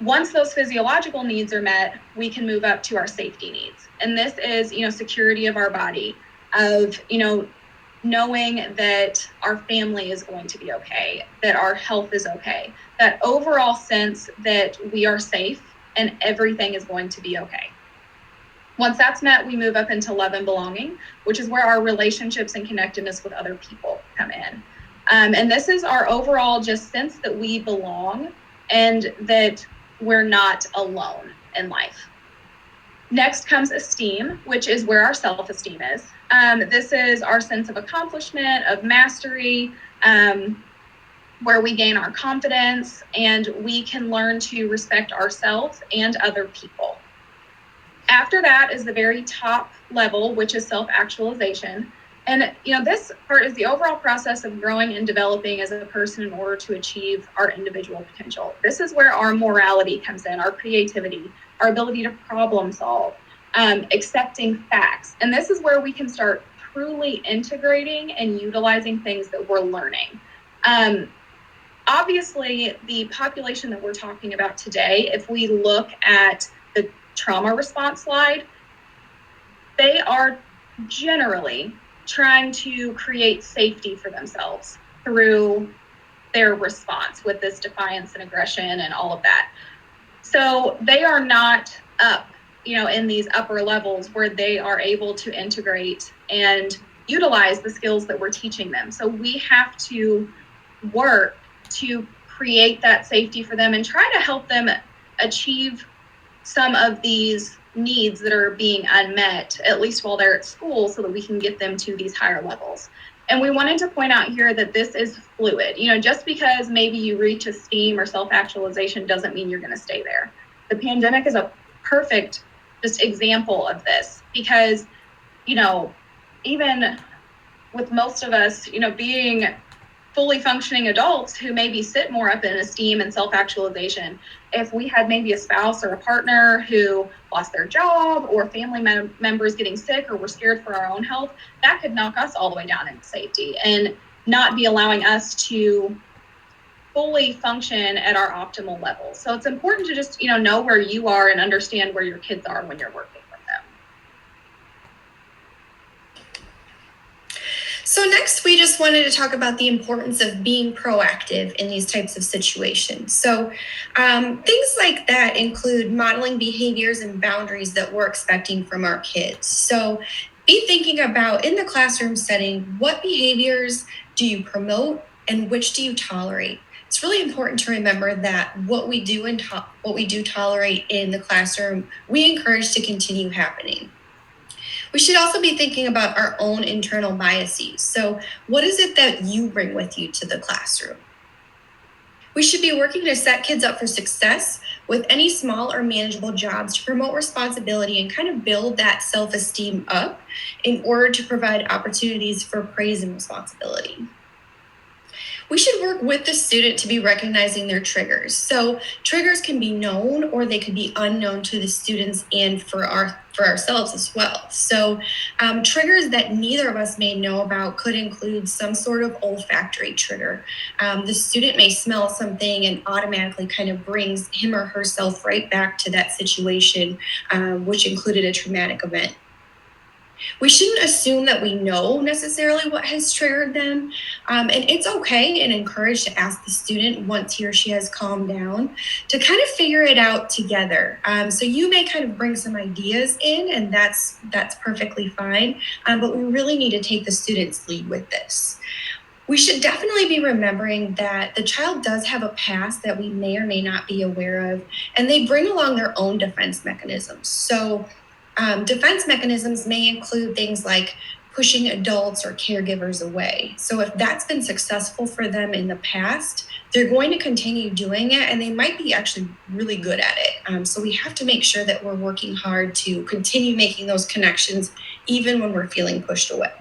Once those physiological needs are met, we can move up to our safety needs. And this is, security of our body, of, knowing that our family is going to be okay, that our health is okay, that overall sense that we are safe and everything is going to be okay. Once that's met, we move up into love and belonging, which is where our relationships and connectedness with other people come in. And this is our overall just sense that we belong and that we're not alone in life. Next comes esteem, which is where our self-esteem is. This is our sense of accomplishment, of mastery, where we gain our confidence and we can learn to respect ourselves and other people. After that is the very top level, which is self-actualization. And, this part is the overall process of growing and developing as a person in order to achieve our individual potential. This is where our morality comes in, our creativity, our ability to problem solve, accepting facts. And this is where we can start truly integrating and utilizing things that we're learning. Obviously, the population that we're talking about today, if we look at the trauma response slide, they are generally trying to create safety for themselves through their response with this defiance and aggression and all of that. So they are not up, in these upper levels where they are able to integrate and utilize the skills that we're teaching them. So we have to work to create that safety for them and try to help them achieve some of these needs that are being unmet, at least while they're at school, so that we can get them to these higher levels. And we wanted to point out here that this is fluid. Just because maybe you reach esteem or self-actualization doesn't mean you're going to stay there. The pandemic is a perfect just example of this because, even with most of us, being fully functioning adults who maybe sit more up in esteem and self-actualization, if we had maybe a spouse or a partner who lost their job or family members getting sick or were scared for our own health, that could knock us all the way down into safety and not be allowing us to fully function at our optimal level. So it's important to just, know where you are and understand where your kids are when you're working with them. So next, we just wanted to talk about the importance of being proactive in these types of situations. So things like that include modeling behaviors and boundaries that we're expecting from our kids. So be thinking about, in the classroom setting, what behaviors do you promote and which do you tolerate? It's really important to remember that what we do what we do tolerate in the classroom, we encourage to continue happening. We should also be thinking about our own internal biases. So what is it that you bring with you to the classroom? We should be working to set kids up for success with any small or manageable jobs to promote responsibility and kind of build that self-esteem up in order to provide opportunities for praise and responsibility. We should work with the student to be recognizing their triggers. So triggers can be known or they could be unknown to the students and for ourselves as well. So triggers that neither of us may know about could include some sort of olfactory trigger. The student may smell something and automatically kind of brings him or herself right back to that situation, which included a traumatic event. We shouldn't assume that we know necessarily what has triggered them. And it's okay and encouraged to ask the student once he or she has calmed down to kind of figure it out together. So you may kind of bring some ideas in, and that's perfectly fine. But we really need to take the student's lead with this. We should definitely be remembering that the child does have a past that we may or may not be aware of, and they bring along their own defense mechanisms. So defense mechanisms may include things like pushing adults or caregivers away. So if that's been successful for them in the past, they're going to continue doing it, and they might be actually really good at it. So we have to make sure that we're working hard to continue making those connections even when we're feeling pushed away.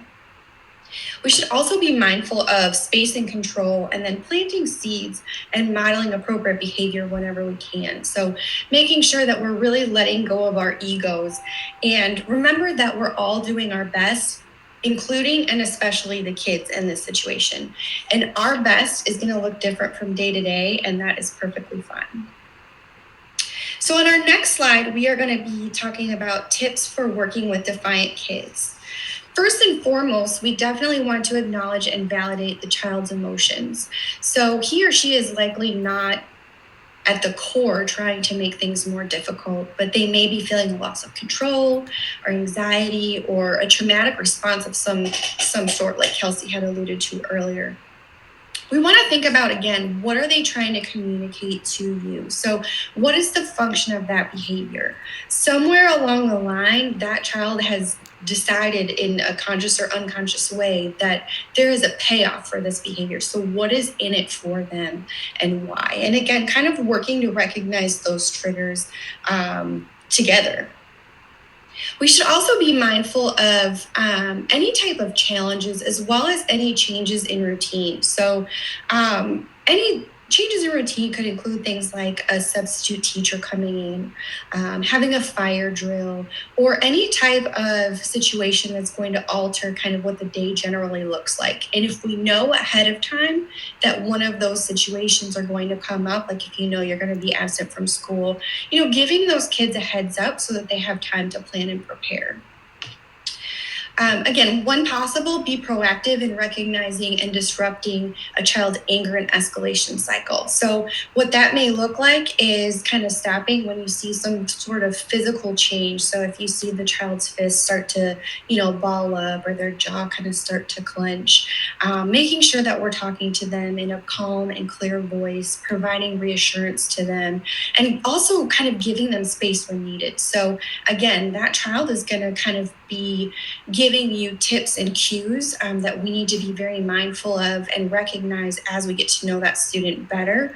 We should also be mindful of space and control, and then planting seeds and modeling appropriate behavior whenever we can. So making sure that we're really letting go of our egos, and remember that we're all doing our best, including and especially the kids in this situation. And our best is going to look different from day to day, and that is perfectly fine. So on our next slide, we are going to be talking about tips for working with defiant kids. First and foremost, we definitely want to acknowledge and validate the child's emotions. So he or she is likely not at the core trying to make things more difficult, but they may be feeling a loss of control or anxiety or a traumatic response of some sort, like Kelsey had alluded to earlier. We want to think about, again, what are they trying to communicate to you? So what is the function of that behavior? Somewhere along the line, that child has decided in a conscious or unconscious way that there is a payoff for this behavior. So what is in it for them and why? And again, kind of working to recognize those triggers together. We should also be mindful of any type of challenges as well as any changes in routine. So any changes in routine could include things like a substitute teacher coming in, having a fire drill, or any type of situation that's going to alter kind of what the day generally looks like. And if we know ahead of time that one of those situations are going to come up, like if you know you're going to be absent from school, giving those kids a heads up so that they have time to plan and prepare. Again, one possible, be proactive in recognizing and disrupting a child's anger and escalation cycle. So what that may look like is kind of stopping when you see some sort of physical change. So if you see the child's fist start to, ball up, or their jaw kind of start to clench, making sure that we're talking to them in a calm and clear voice, providing reassurance to them, and also kind of giving them space when needed. So again, that child is going to kind of be giving you tips and cues that we need to be very mindful of and recognize as we get to know that student better.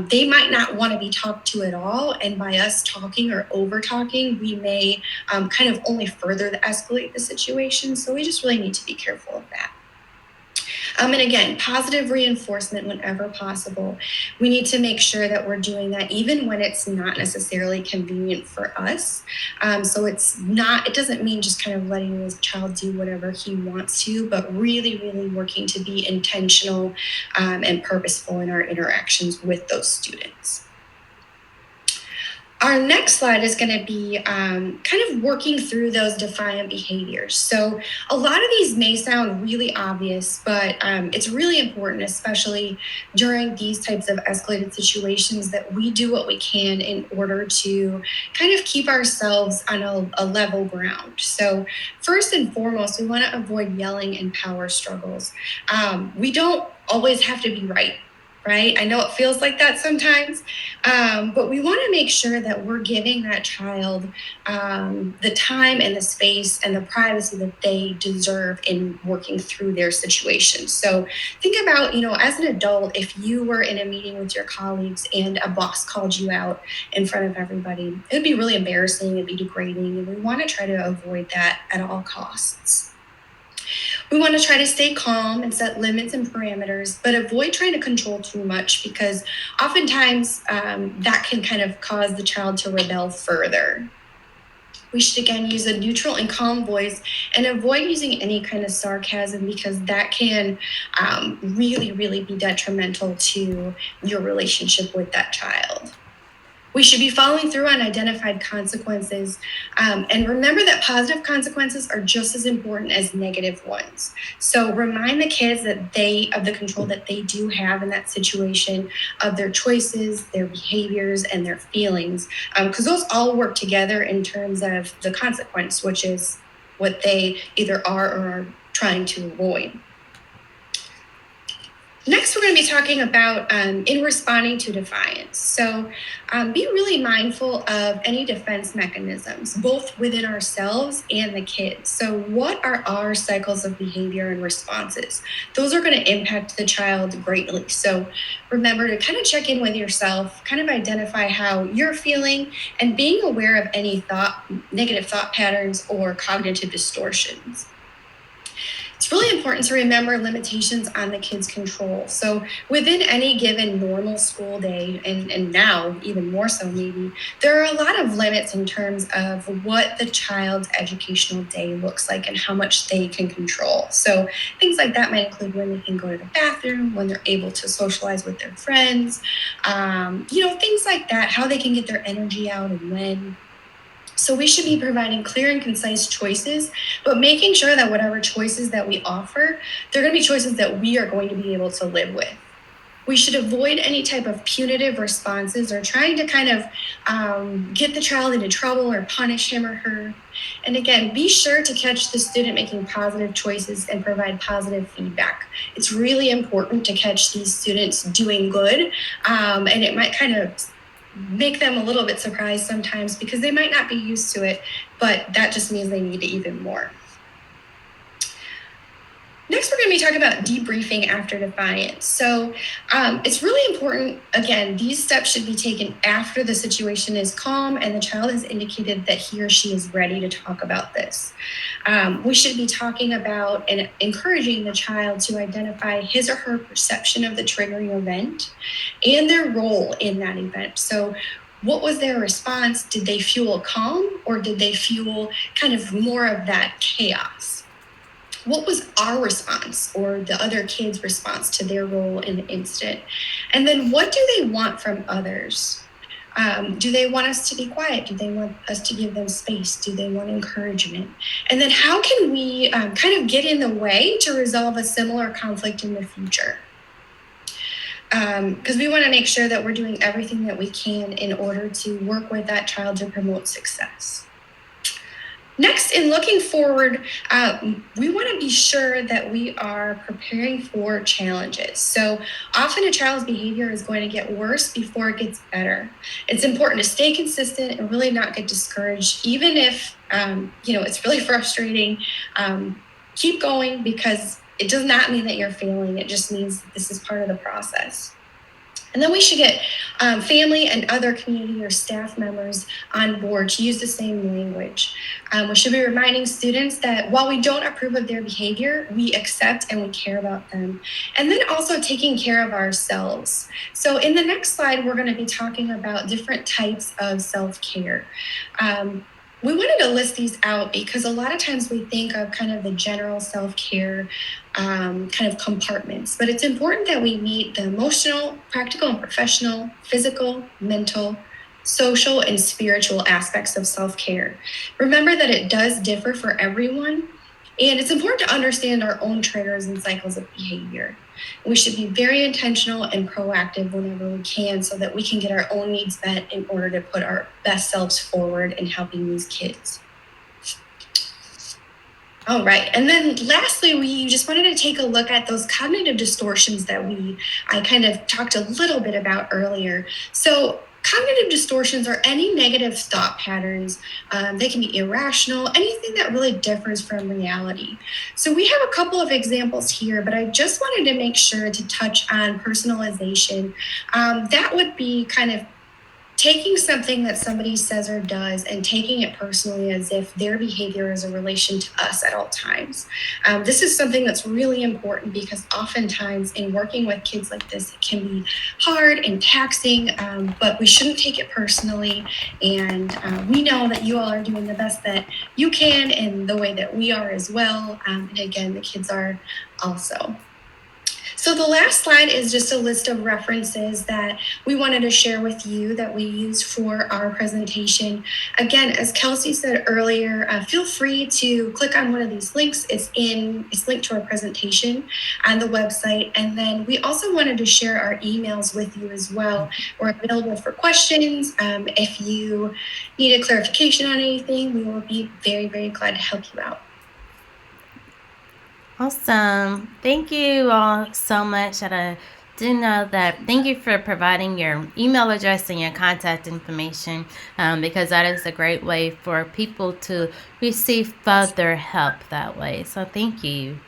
They might not want to be talked to at all, and by us talking or over talking, we may kind of only further escalate the situation. So we just really need to be careful of that. And again, positive reinforcement whenever possible. We need to make sure that we're doing that even when it's not necessarily convenient for us. So it doesn't mean just kind of letting the child do whatever he wants to, but really, really working to be intentional and purposeful in our interactions with those students. Our next slide is going to be kind of working through those defiant behaviors. So a lot of these may sound really obvious, but it's really important, especially during these types of escalated situations, that we do what we can in order to kind of keep ourselves on a level ground. So first and foremost, we want to avoid yelling and power struggles. We don't always have to be right. Right? I know it feels like that sometimes, but we want to make sure that we're giving that child the time and the space and the privacy that they deserve in working through their situation. So think about, as an adult, if you were in a meeting with your colleagues and a boss called you out in front of everybody, it would be really embarrassing, it'd be degrading, and we want to try to avoid that at all costs. We want to try to stay calm and set limits and parameters, but avoid trying to control too much, because oftentimes that can kind of cause the child to rebel further. We should again use a neutral and calm voice and avoid using any kind of sarcasm, because that can really, really be detrimental to your relationship with that child. We should be following through on identified consequences, and remember that positive consequences are just as important as negative ones. So remind the kids that of the control that they do have in that situation, of their choices, their behaviors, and their feelings, because those all work together in terms of the consequence, which is what they either are or are trying to avoid. Next, we're going to be talking about in responding to defiance. So be really mindful of any defense mechanisms, both within ourselves and the kids. So what are our cycles of behavior and responses? Those are going to impact the child greatly. So remember to kind of check in with yourself, kind of identify how you're feeling, and being aware of any negative thought patterns or cognitive distortions. It's really important to remember limitations on the kids' control. So within any given normal school day, and now even more so maybe, there are a lot of limits in terms of what the child's educational day looks like and how much they can control. So things like that might include when they can go to the bathroom, when they're able to socialize with their friends, things like that, how they can get their energy out and when. So we should be providing clear and concise choices, but making sure that whatever choices that we offer, they're going to be choices that we are going to be able to live with. We should avoid any type of punitive responses or trying to kind of get the child into trouble or punish him or her. And again, be sure to catch the student making positive choices and provide positive feedback. It's really important to catch these students doing good, and it might kind of make them a little bit surprised sometimes because they might not be used to it, but that just means they need it even more. Next, we're going to be talking about debriefing after Defiance. So it's really important, again, these steps should be taken after the situation is calm and the child has indicated that he or she is ready to talk about this. We should be talking about and encouraging the child to identify his or her perception of the triggering event and their role in that event. So what was their response? Did they fuel calm or did they fuel kind of more of that chaos? What was our response or the other kids' response to their role in the incident? And then what do they want from others? Do they want us to be quiet? Do they want us to give them space? Do they want encouragement? And then how can we kind of get in the way to resolve a similar conflict in the future? Because we want to make sure that we're doing everything that we can in order to work with that child to promote success. Next, in looking forward, we want to be sure that we are preparing for challenges. So often a child's behavior is going to get worse before it gets better. It's important to stay consistent and really not get discouraged, even if it's really frustrating. Keep going, because it does not mean that you're failing. It just means that this is part of the process. And then we should get family and other community or staff members on board to use the same language. We should be reminding students that while we don't approve of their behavior, we accept and we care about them. And then also taking care of ourselves. So in the next slide, we're going to be talking about different types of self-care. We wanted to list these out because a lot of times we think of kind of the general self-care kind of compartments, but it's important that we meet the emotional, practical, and professional, physical, mental, social, and spiritual aspects of self-care. Remember that it does differ for everyone, and it's important to understand our own triggers and cycles of behavior. We should be very intentional and proactive whenever we can so that we can get our own needs met in order to put our best selves forward in helping these kids. All right, and then lastly, we just wanted to take a look at those cognitive distortions that I kind of talked a little bit about earlier. So cognitive distortions are any negative thought patterns. They can be irrational, anything that really differs from reality. So we have a couple of examples here, but I just wanted to make sure to touch on personalization. That would be kind of taking something that somebody says or does and taking it personally as if their behavior is a relation to us at all times. This is something that's really important because oftentimes in working with kids like this, it can be hard and taxing, but we shouldn't take it personally. And we know that you all are doing the best that you can in the way that we are as well. And again, the kids are also. So the last slide is just a list of references that we wanted to share with you that we used for our presentation. Again, as Kelsey said earlier, feel free to click on one of these links. It's linked to our presentation on the website. And then we also wanted to share our emails with you as well. We're available for questions. If you need a clarification on anything, we will be very, very glad to help you out. Awesome. Thank you all so much. And I do know that thank you for providing your email address and your contact information because that is a great way for people to receive further help that way. So thank you.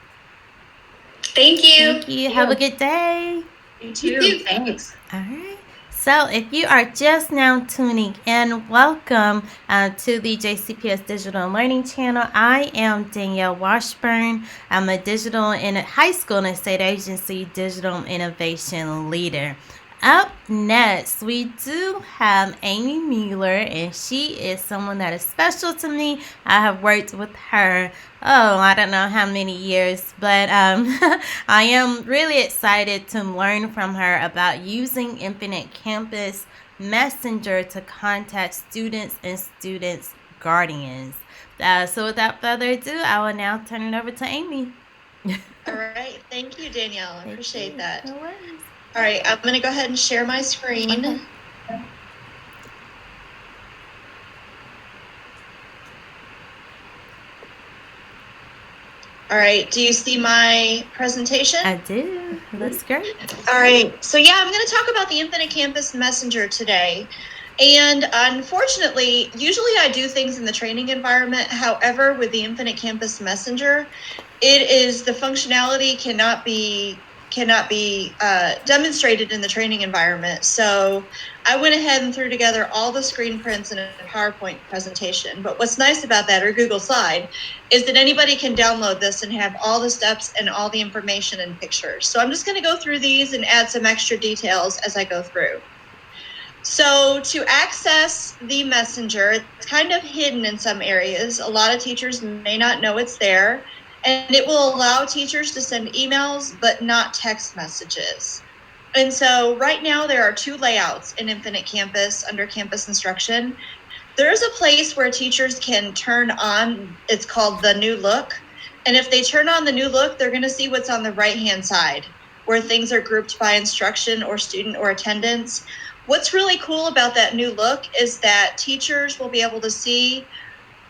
Thank you. Thank you. Have a good day. You too. Thanks. All right. So if you are just now tuning in, welcome to the JCPS Digital Learning Channel. I am Danielle Washburn. I'm a high school and state agency digital innovation leader. Up next, we do have Amy Mueller, and she is someone that is special to me. I have worked with her, I don't know how many years, but I am really excited to learn from her about using Infinite Campus Messenger to contact students and students' guardians. So without further ado, I will now turn it over to Amy. All right. Thank you, Danielle. I appreciate that. No worries. All right. I'm going to go ahead and share my screen. Okay. All right. Do you see my presentation? I do. That's great. All right. So yeah, I'm going to talk about the Infinite Campus Messenger today. And unfortunately, usually I do things in the training environment. However, with the Infinite Campus Messenger, the functionality cannot be demonstrated in the training environment. So I went ahead and threw together all the screen prints in a PowerPoint presentation. But what's nice about that, or Google Slide, is that anybody can download this and have all the steps and all the information and pictures. So I'm just going to go through these and add some extra details as I go through. So to access the messenger, it's kind of hidden in some areas. A lot of teachers may not know it's there, and it will allow teachers to send emails, but not text messages. And so right now there are two layouts in Infinite Campus under campus instruction. There's a place where teachers can turn on, it's called the new look. And if they turn on the new look, they're going to see what's on the right-hand side, where things are grouped by instruction or student or attendance. What's really cool about that new look is that teachers will be able to see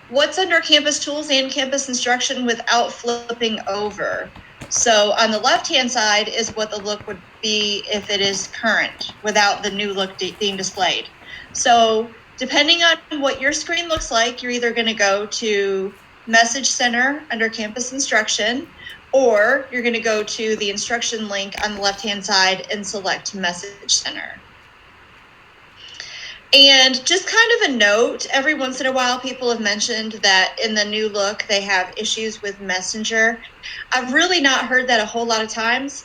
what's under campus tools and campus instruction without flipping over. So on the left-hand side is what the look would be if it is current without the new look being displayed. So depending on what your screen looks like, you're either going to go to Message Center under campus instruction, or you're going to go to the instruction link on the left-hand side and select Message Center. And just kind of a note, every once in a while, people have mentioned that in the new look, they have issues with Messenger. I've really not heard that a whole lot of times,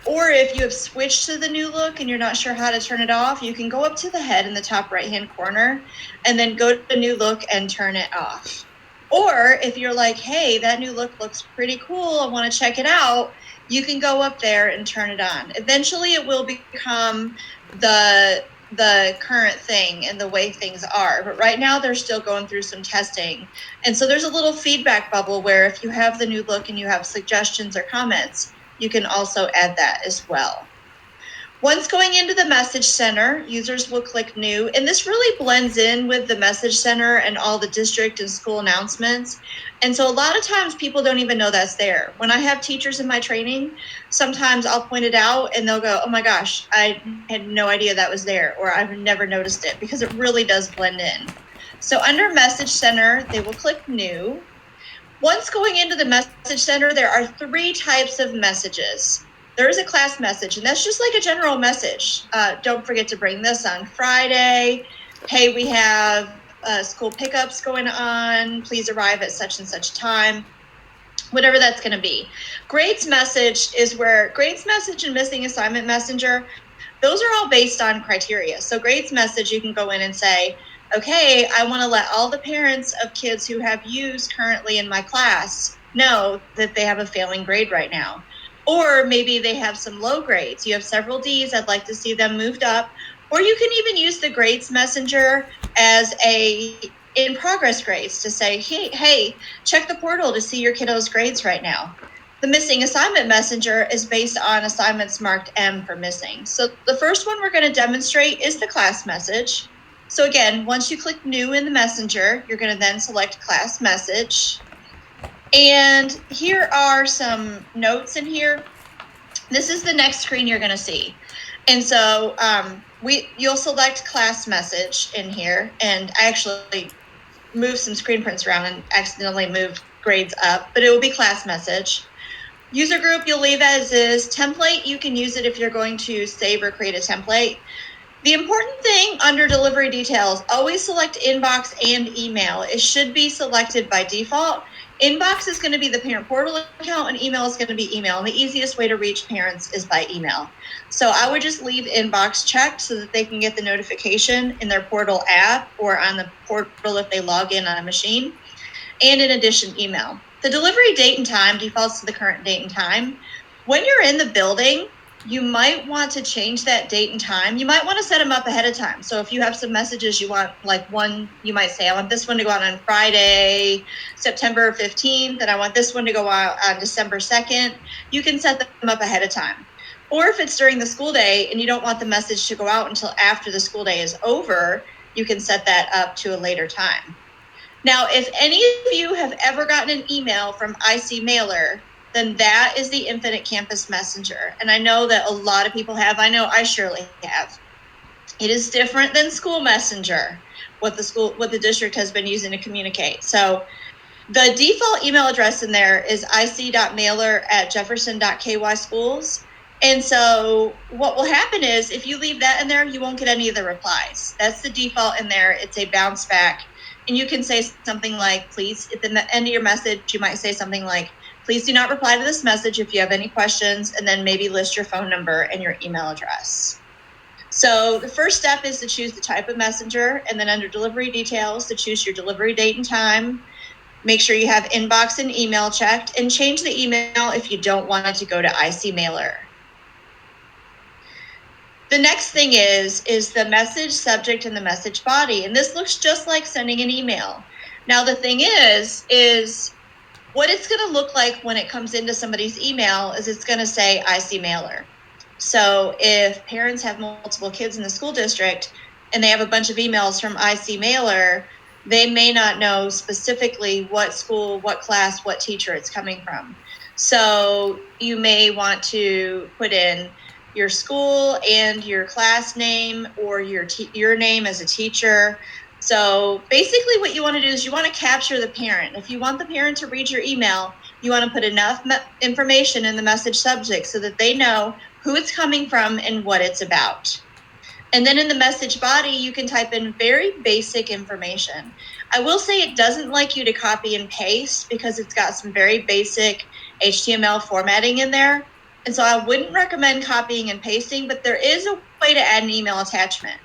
or if you have switched to the new look and you're not sure how to turn it off, you can go up to the head in the top right-hand corner and then go to the new look and turn it off. Or if you're like, hey, that new look looks pretty cool, I want to check it out, you can go up there and turn it on. Eventually it will become the current thing and the way things are. But right now they're still going through some testing. And so there's a little feedback bubble where if you have the new look and you have suggestions or comments, you can also add that as well. Once going into the Message Center, users will click New, and this really blends in with the Message Center and all the district and school announcements. And so a lot of times people don't even know that's there. When I have teachers in my training, sometimes I'll point it out and they'll go, oh my gosh, I had no idea that was there, or I've never noticed it, because it really does blend in. So under Message Center, they will click New. Once going into the Message Center, there are 3 types of messages. There is a class message, and that's just like a general message. Don't forget to bring this on Friday. Hey, we have school pickups going on. Please arrive at such and such time. Whatever that's going to be. Grades message is where grades message and missing assignment messenger, those are all based on criteria. So grades message, you can go in and say, okay, I want to let all the parents of kids who have U's currently in my class know that they have a failing grade right now. Or maybe they have some low grades. You have several D's, I'd like to see them moved up. Or you can even use the grades messenger as a in progress grades to say, hey, check the portal to see your kiddo's grades right now. The missing assignment messenger is based on assignments marked M for missing. So the first one we're going to demonstrate is the class message. So again, once you click New in the messenger, you're going to then select class message. And here are some notes in here. This is the next screen you're going to see. And so you'll select class message in here. And I actually moved some screen prints around and accidentally moved grades up, but it will be class message. User group, you'll leave as is. Template, you can use it if you're going to save or create a template. The important thing under delivery details, always select inbox and email. It should be selected by default. Inbox is going to be the parent portal account, and email is going to be email. And the easiest way to reach parents is by email. So I would just leave inbox checked so that they can get the notification in their portal app or on the portal if they log in on a machine. And in addition, email. The delivery date and time defaults to the current date and time. When you're in the building, you might want to change that date and time. You might want to set them up ahead of time. So if you have some messages you want, like one, you might say, I want this one to go out on Friday, September 15th, and I want this one to go out on December 2nd. You can set them up ahead of time. Or if it's during the school day and you don't want the message to go out until after the school day is over, you can set that up to a later time. Now, if any of you have ever gotten an email from IC Mailer, then that is the Infinite Campus Messenger. And I know that a lot of people have. I know I surely have. It is different than School Messenger, what the district has been using to communicate. So The default email address in there is ic.mailer@jefferson.kyschools. And so what will happen is if you leave that in there, you won't get any of the replies. That's the default in there. It's a bounce back. And you can say something like, please, at the end of your message, you might say something like, please do not reply to this message if you have any questions, and then maybe list your phone number and your email address. So the first step is to choose the type of messenger, and then under delivery details to choose your delivery date and time. Make sure you have inbox and email checked, and change the email if you don't want it to go to IC Mailer. The next thing is the message subject and the message body, and this looks just like sending an email. Now the thing is what it's going to look like when it comes into somebody's email is it's going to say IC Mailer. So if parents have multiple kids in the school district and they have a bunch of emails from IC Mailer, they may not know specifically what school, what class, what teacher it's coming from. So you may want to put in your school and your class name, or your name as a teacher. So basically what you want to do is you want to capture the parent. If you want the parent to read your email, you want to put enough information in the message subject so that they know who it's coming from and what it's about. And then in the message body, you can type in very basic information. I will say it doesn't like you to copy and paste because it's got some very basic HTML formatting in there. And so I wouldn't recommend copying and pasting, but there is a way to add an email attachment.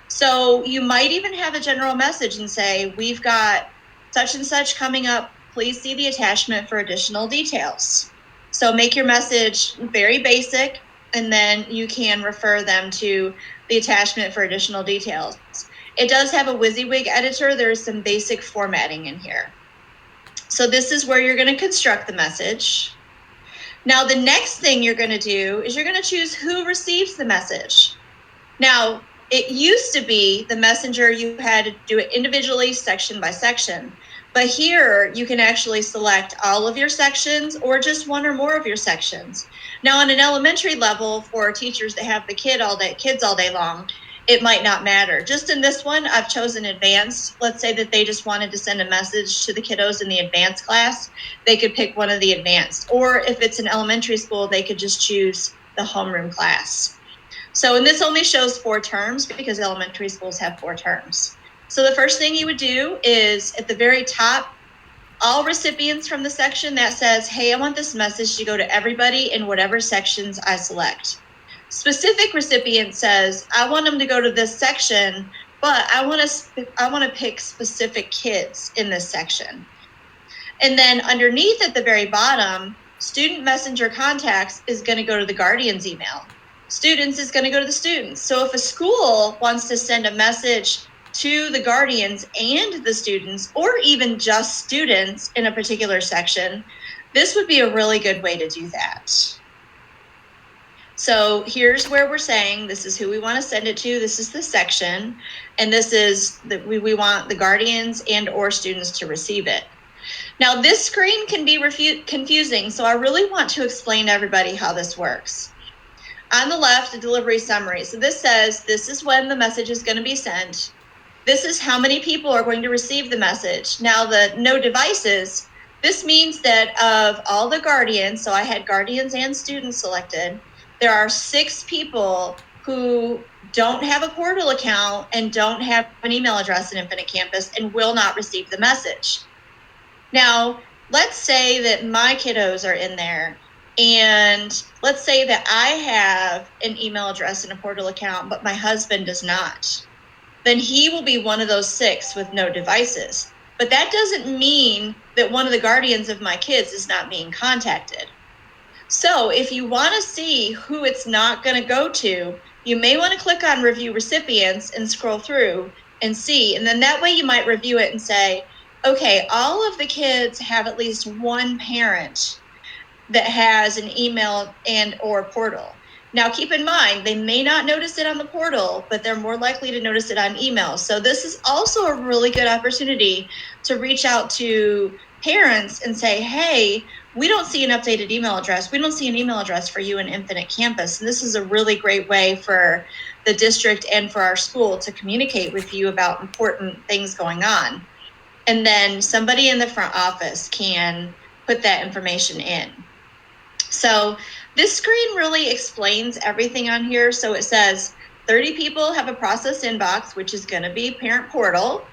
So you might even have a general message and say, we've got such and such coming up. Please see the attachment for additional details. So make your message very basic, and then you can refer them to the attachment for additional details. It does have a WYSIWYG editor. There's some basic formatting in here. So this is where you're going to construct the message. Now, the next thing you're going to do is you're going to choose who receives the message. Now, it used to be the messenger, you had to do it individually, section by section. But here you can actually select all of your sections or just one or more of your sections. Now, on an elementary level, for teachers that have the kids all day long, it might not matter. Just in this one, I've chosen advanced. Let's say that they just wanted to send a message to the kiddos in the advanced class. They could pick one of the advanced. Or if it's an elementary school, they could just choose the homeroom class. So, and this only shows 4 terms because elementary schools have 4 terms. So the first thing you would do is at the very top, all recipients from the section that says, hey, I want this message to go to everybody in whatever sections I select. Specific recipient says, I want them to go to this section, but I want to pick specific kids in this section. And then underneath at the very bottom, student messenger contacts is going to go to the guardian's email. Students is going to go to the students. So if a school wants to send a message to the guardians and the students, or even just students in a particular section, this would be a really good way to do that. So here's where we're saying this is who we want to send it to. This is the section, and this is we want the guardians and or students to receive it. Now this screen can be confusing, so I really want to explain to everybody how this works. On the left, the delivery summary. So this says this is when the message is going to be sent. This is how many people are going to receive the message. Now the no devices, this means that of all the guardians, so I had guardians and students selected, there are 6 people who don't have a portal account and don't have an email address in Infinite Campus and will not receive the message. Now, let's say that my kiddos are in there, and let's say that I have an email address and a portal account, but my husband does not. Then he will be one of those 6 with no devices. But that doesn't mean that one of the guardians of my kids is not being contacted. So if you want to see who it's not going to go to, you may want to click on Review Recipients and scroll through and see. And then that way you might review it and say, okay, all of the kids have at least one parent that has an email and or portal. Now, keep in mind, they may not notice it on the portal, but they're more likely to notice it on email. So this is also a really good opportunity to reach out to parents and say, hey, we don't see an updated email address. We don't see an email address for you in Infinite Campus. And this is a really great way for the district and for our school to communicate with you about important things going on. And then somebody in the front office can put that information in. So this screen really explains everything on here. So it says 30 people have a processed inbox, which is going to be parent portal.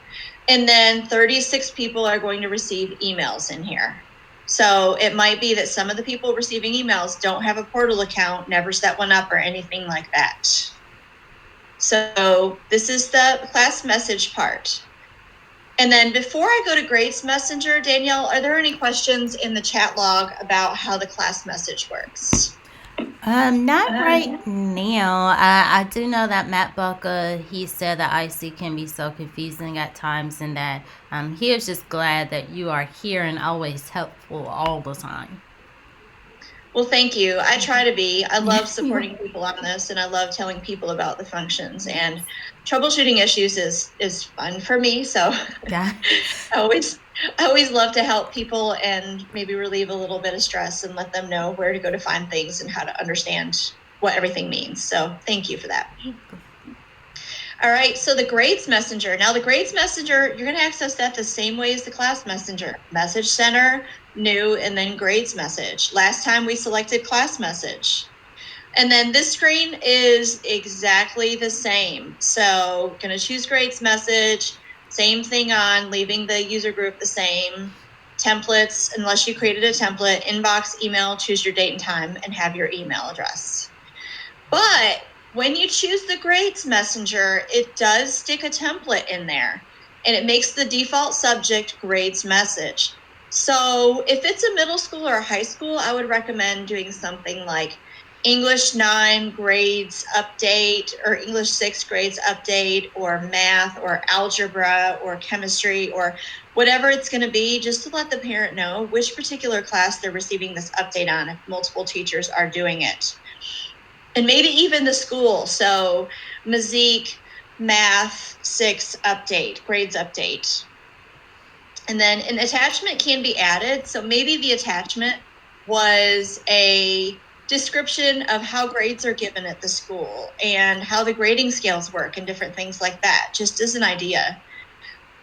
And then 36 people are going to receive emails in here. So it might be that some of the people receiving emails don't have a portal account, never set one up or anything like that. So this is the class message part. And then before I go to Grades Messenger, Danielle, are there any questions in the chat log about how the class message works? Not right now. I do know that Matt Bucka, he said that IC can be so confusing at times, and that he is just glad that you are here and always helpful all the time. Well, thank you. I try to be. I love supporting people on this, and I love telling people about the functions. And troubleshooting issues is fun for me. So Yeah. I always love to help people and maybe relieve a little bit of stress and let them know where to go to find things and how to understand what everything means. So thank you for that. All right, so the Grades Messenger. Now the Grades Messenger, you're going to access that the same way as the Class Messenger. Message Center, new, and then Grades Message. Last time we selected Class Message. And then this screen is exactly the same. So going to choose Grades Message, same thing on, leaving the user group the same. Templates, unless you created a template, inbox, email, choose your date and time, and have your email address. But when you choose the Grades Messenger, it does stick a template in there, and it makes the default subject Grades Message. So if it's a middle school or a high school, I would recommend doing something like English 9 grades update, or English 6 grades update, or math, or algebra, or chemistry, or whatever it's going to be, just to let the parent know which particular class they're receiving this update on if multiple teachers are doing it. And maybe even the school. So Mazik, math 6 update, grades update. And then an attachment can be added. So maybe the attachment was a description of how grades are given at the school and how the grading scales work and different things like that, just as an idea.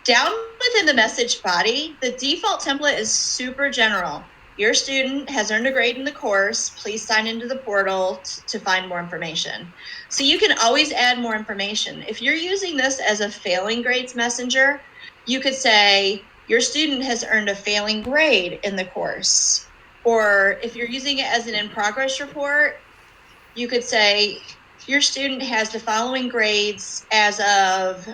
Down within the message body, the default template is super general. Your student has earned a grade in the course. Please sign into the portal to find more information. So you can always add more information. If you're using this as a failing grades messenger, you could say, your student has earned a failing grade in the course. Or if you're using it as an in-progress report, you could say, your student has the following grades as of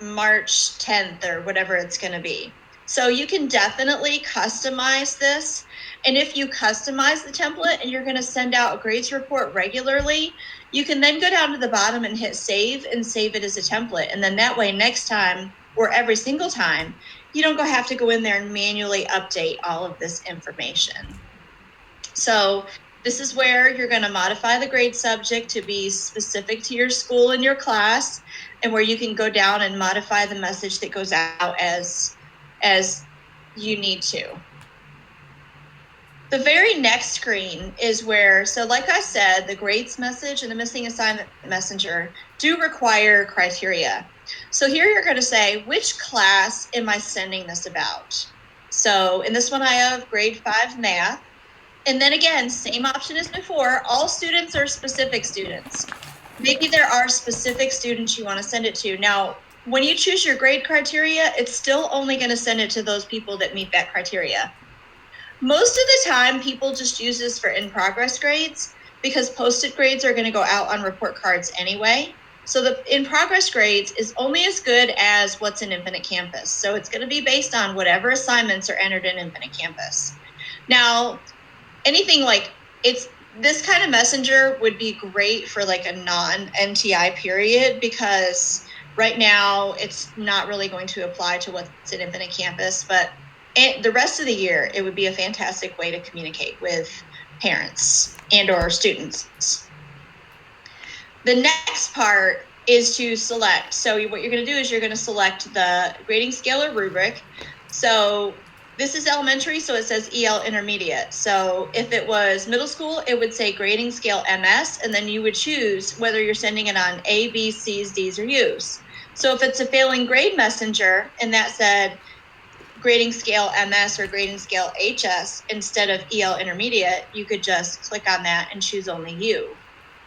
March 10th or whatever it's going to be. So you can definitely customize this. And if you customize the template and you're going to send out a grades report regularly, you can then go down to the bottom and hit save and save it as a template. And then that way, next time or every single time, you don't have to go in there and manually update all of this information. So this is where you're going to modify the grade subject to be specific to your school and your class, and where you can go down and modify the message that goes out as you need to. The very next screen is where, so like I said, the grades message and the missing assignment messenger do require criteria. So here you're going to say, which class am I sending this about? So in this one, I have grade 5 math. And then again, same option as before, all students are specific students. Maybe there are specific students you want to send it to. Now, when you choose your grade criteria, it's still only going to send it to those people that meet that criteria. Most of the time, people just use this for in-progress grades because posted grades are going to go out on report cards anyway. So the in-progress grades is only as good as what's in Infinite Campus. So it's going to be based on whatever assignments are entered in Infinite Campus. Now, anything like this kind of messenger would be great for like a non-NTI period, because right now it's not really going to apply to what's in Infinite Campus, but the rest of the year, it would be a fantastic way to communicate with parents and or students. The next part is to select. So what you're going to do is you're going to select the grading scale or rubric. So this is elementary, so it says EL intermediate. So if it was middle school, it would say grading scale MS, and then you would choose whether you're sending it on A, B, C's, D's, or U's. So if it's a failing grade messenger and that said grading scale MS or grading scale HS instead of EL intermediate, you could just click on that and choose only U.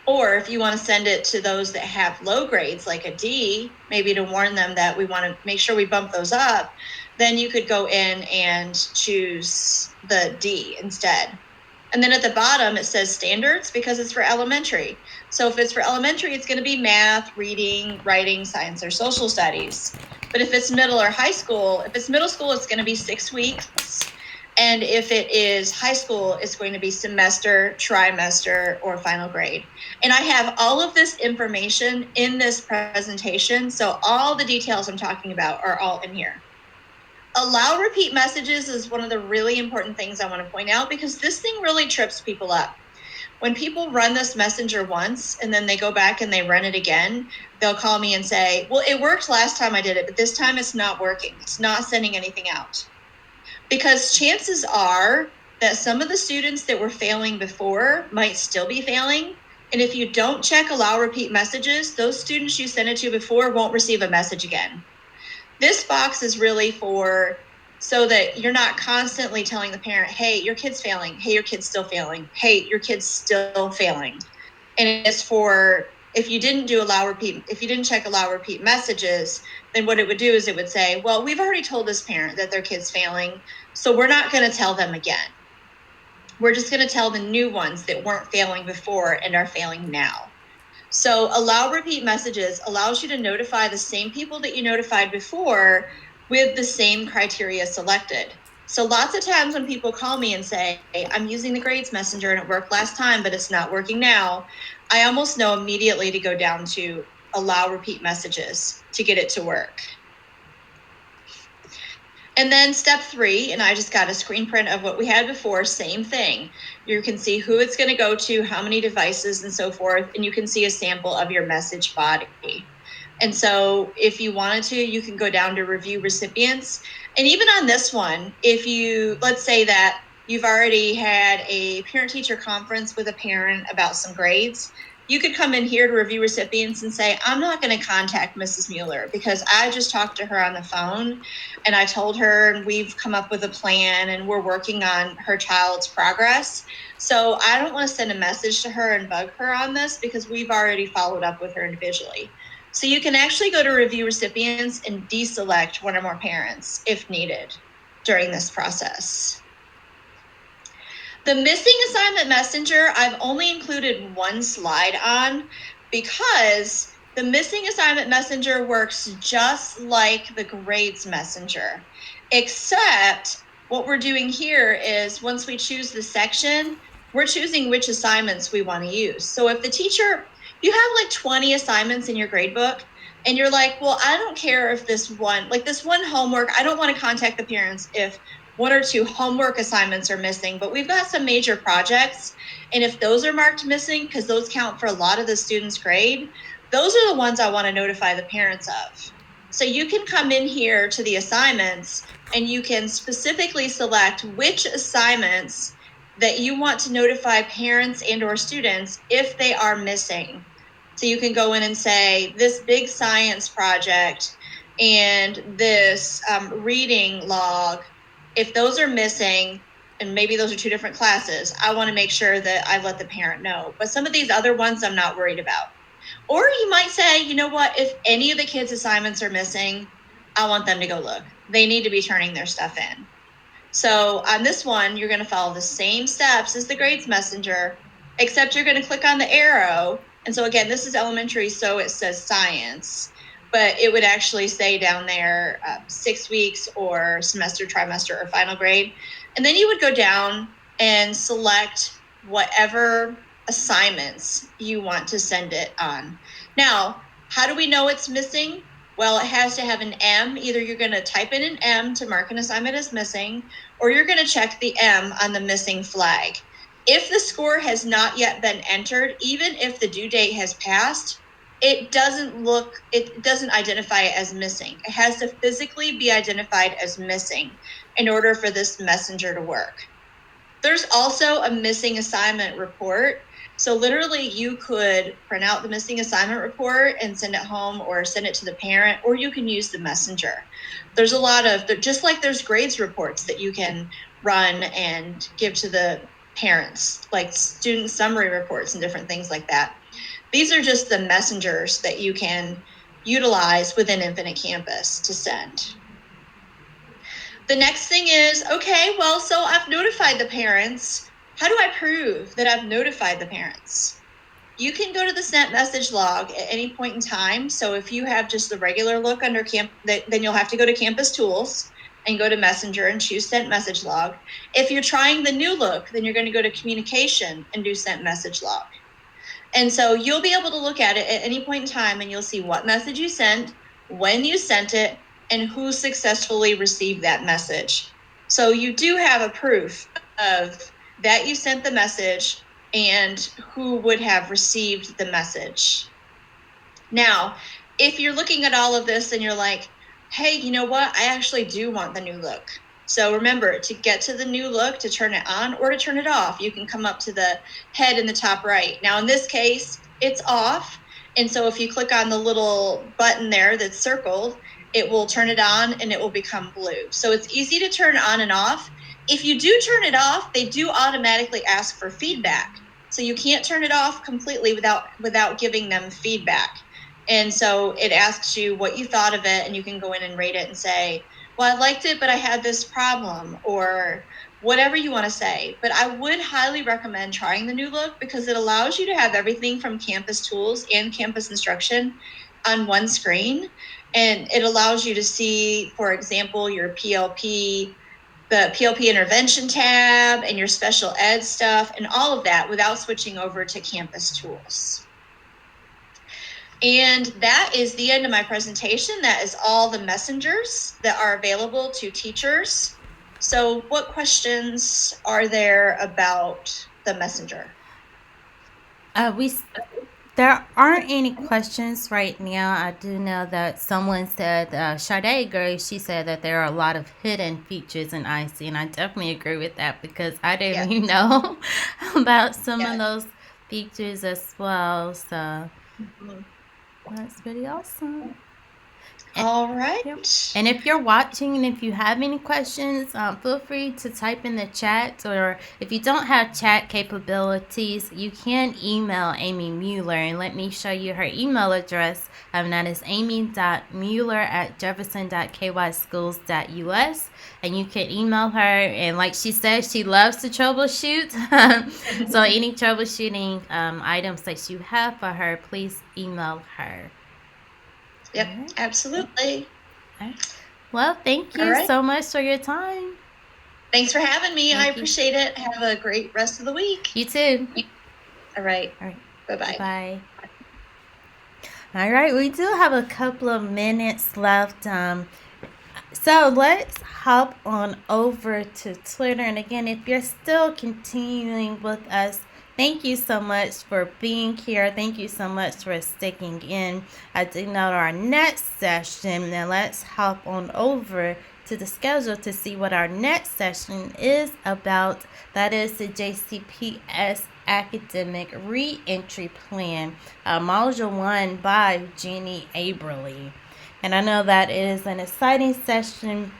Or if you want to send it to those that have low grades, like a D, maybe to warn them that we want to make sure we bump those up, then you could go in and choose the D instead. And then at the bottom, it says standards because it's for elementary. So if it's for elementary, it's going to be math, reading, writing, science, or social studies. But if it's middle or high school, if it's middle school, it's going to be 6 weeks. And if it is high school, it's going to be semester, trimester, or final grade. And I have all of this information in this presentation. So all the details I'm talking about are all in here. Allow repeat messages is one of the really important things I want to point out because this thing really trips people up. When people run this messenger once and then they go back and they run it again, they'll call me and say, well, it worked last time I did it, but this time it's not working. It's not sending anything out. Because chances are that some of the students that were failing before might still be failing. And if you don't check allow repeat messages, those students you sent it to before won't receive a message again. This box is really for so that you're not constantly telling the parent, hey, your kid's failing. Hey, your kid's still failing. Hey, your kid's still failing. And it's for if you didn't check allow repeat messages, then what it would do is it would say, well, we've already told this parent that their kid's failing, so we're not going to tell them again. We're just going to tell the new ones that weren't failing before and are failing now. So allow repeat messages allows you to notify the same people that you notified before with the same criteria selected. So lots of times when people call me and say, I'm using the grades messenger and it worked last time, but it's not working now, I almost know immediately to go down to allow repeat messages to get it to work. And then step 3, and I just got a screen print of what we had before, same thing. You can see who it's going to go to, how many devices and so forth, and you can see a sample of your message body. And so if you wanted to, you can go down to review recipients. And even on this one, if you, let's say that you've already had a parent-teacher conference with a parent about some grades, you could come in here to review recipients and say, I'm not going to contact Mrs. Mueller because I just talked to her on the phone and I told her and we've come up with a plan and we're working on her child's progress. So I don't want to send a message to her and bug her on this because we've already followed up with her individually. So you can actually go to review recipients and deselect one or more parents if needed during this process. The missing assignment messenger, I've only included one slide on because the missing assignment messenger works just like the grades messenger, except what we're doing here is once we choose the section, we're choosing which assignments we want to use. So if the teacher, you have like 20 assignments in your grade book, and you're like, well, I don't care if this one homework, I don't want to contact the parents if 1 or 2 homework assignments are missing, but we've got some major projects. And if those are marked missing, because those count for a lot of the students' grade, those are the ones I want to notify the parents of. So you can come in here to the assignments and you can specifically select which assignments that you want to notify parents and or students if they are missing. So you can go in and say, this big science project and this reading log, if those are missing, and maybe those are 2 different classes, I want to make sure that I let the parent know. But some of these other ones I'm not worried about. Or you might say, you know what, if any of the kids' assignments are missing, I want them to go look. They need to be turning their stuff in. So on this one, you're going to follow the same steps as the grades messenger, except you're going to click on the arrow. And so again, this is elementary, so it says science, but it would actually say down there 6 weeks or semester, trimester, or final grade. And then you would go down and select whatever assignments you want to send it on. Now, how do we know it's missing? Well, it has to have an M. Either you're going to type in an M to mark an assignment as missing, or you're going to check the M on the missing flag. If the score has not yet been entered, even if the due date has passed, it doesn't identify it as missing. It has to physically be identified as missing in order for this messenger to work. There's also a missing assignment report. So literally you could print out the missing assignment report and send it home or send it to the parent, or you can use the messenger. There's a lot of, just like there's grades reports that you can run and give to the parents, like student summary reports and different things like that. These are just the messengers that you can utilize within Infinite Campus to send. The next thing is, okay, well, so I've notified the parents. How do I prove that I've notified the parents? You can go to the sent message log at any point in time. So if you have just the regular look under then you'll have to go to Campus Tools and go to Messenger and choose sent message log. If you're trying the new look, then you're going to go to Communication and do sent message log. And so you'll be able to look at it at any point in time and you'll see what message you sent, when you sent it, and who successfully received that message. So you do have a proof of that you sent the message and who would have received the message. Now, if you're looking at all of this and you're like, hey, you know what? I actually do want the new look. So remember, to get to the new look, to turn it on or to turn it off, you can come up to the head in the top right. Now, in this case, it's off. And so if you click on the little button there that's circled, it will turn it on and it will become blue. So it's easy to turn on and off. If you do turn it off, they do automatically ask for feedback. So you can't turn it off completely without giving them feedback. And so it asks you what you thought of it, and you can go in and rate it and say, well, I liked it, but I had this problem, or whatever you want to say. But I would highly recommend trying the new look because it allows you to have everything from Campus Tools and Campus Instruction on one screen. And it allows you to see, for example, your PLP, the PLP intervention tab and your special ed stuff and all of that without switching over to Campus Tools. And that is the end of my presentation. That is all the messengers that are available to teachers. So what questions are there about the messenger? There aren't any questions right now. I do know that someone said, Sade Grace, she said that there are a lot of hidden features in IC, and I definitely agree with that because I didn't even know about some of those features as well. So that's pretty awesome. All right. Yep. And if you're watching and if you have any questions, feel free to type in the chat, or if you don't have chat capabilities, you can email Amy Mueller and let me show you her email address. That is amy.mueller@jefferson.kyschools.us, and you can email her. And like she said, she loves to troubleshoot. So any troubleshooting items that you have for her, please email her. Yep, absolutely. Well, thank you so much for your time. Thanks for having me. I appreciate it. Have a great rest of the week. You too. All right. Bye-bye. Bye. All right, we do have a couple of minutes left. So let's hop on over to Twitter. And again, if you're still continuing with us, thank you so much for being here. Thank you so much for sticking in. I do know our next session. Now let's hop on over to the schedule to see what our next session is about. That is the JCPS Academic Reentry Plan, Module 1 by Jeannie Aberly. And I know that is an exciting session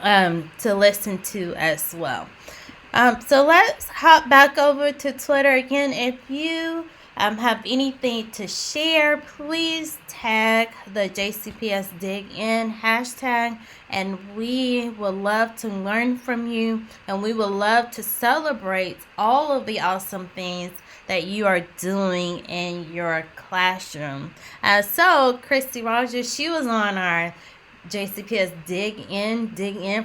to listen to as well. So let's hop back over to Twitter again. If you have anything to share, please tag the JCPS Dig In hashtag, and we would love to learn from you, and we would love to celebrate all of the awesome things that you are doing in your classroom. So Christy Rogers, she was on our JCPS Dig In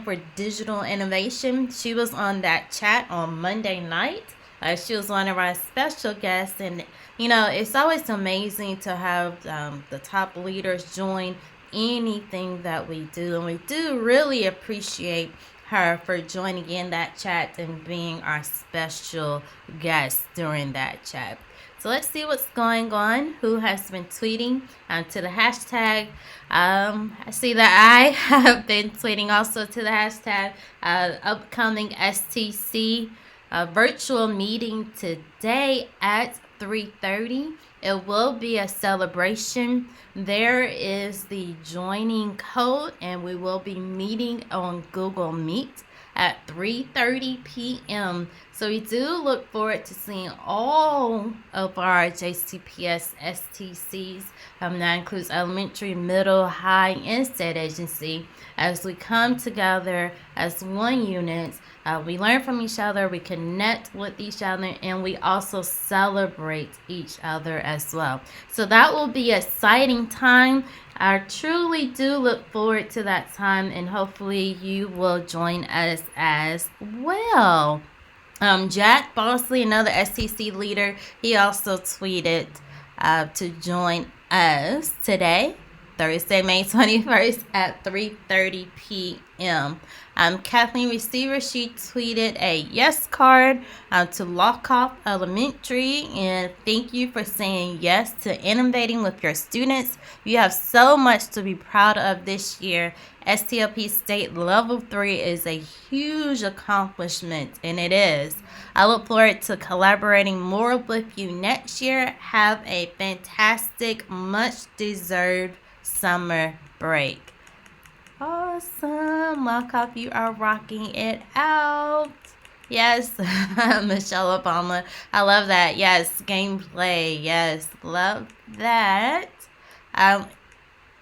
for Digital Innovation. She was on that chat on Monday night. She was one of our special guests, and it's always amazing to have the top leaders join anything that we do, and we do really appreciate her for joining in that chat and being our special guest during that chat. So let's see what's going on. Who has been tweeting to the hashtag? I see that I have been tweeting also to the hashtag upcoming STC a virtual meeting today at 3:30. It will be a celebration. There is the joining code, and we will be meeting on Google Meet at 3:30 p.m. So we do look forward to seeing all of our JCPS STCs. That includes elementary, middle, high, and state agency. As we come together as one unit, we learn from each other, we connect with each other, and we also celebrate each other as well. So that will be an exciting time. I truly do look forward to that time, and hopefully you will join us as well. Jack Bosley, another STC leader, he also tweeted to join us today, Thursday, May 21st at 3:30 p.m. Kathleen Receiver, she tweeted a yes card to Lockoff Elementary, and thank you for saying yes to innovating with your students. You have so much to be proud of this year. STLP State Level 3 is a huge accomplishment, and it is. I look forward to collaborating more with you next year. Have a fantastic, much-deserved summer break. Awesome. Lockoff, you are rocking it out. Yes, Michelle Obama. I love that. Yes, gameplay. Yes, love that.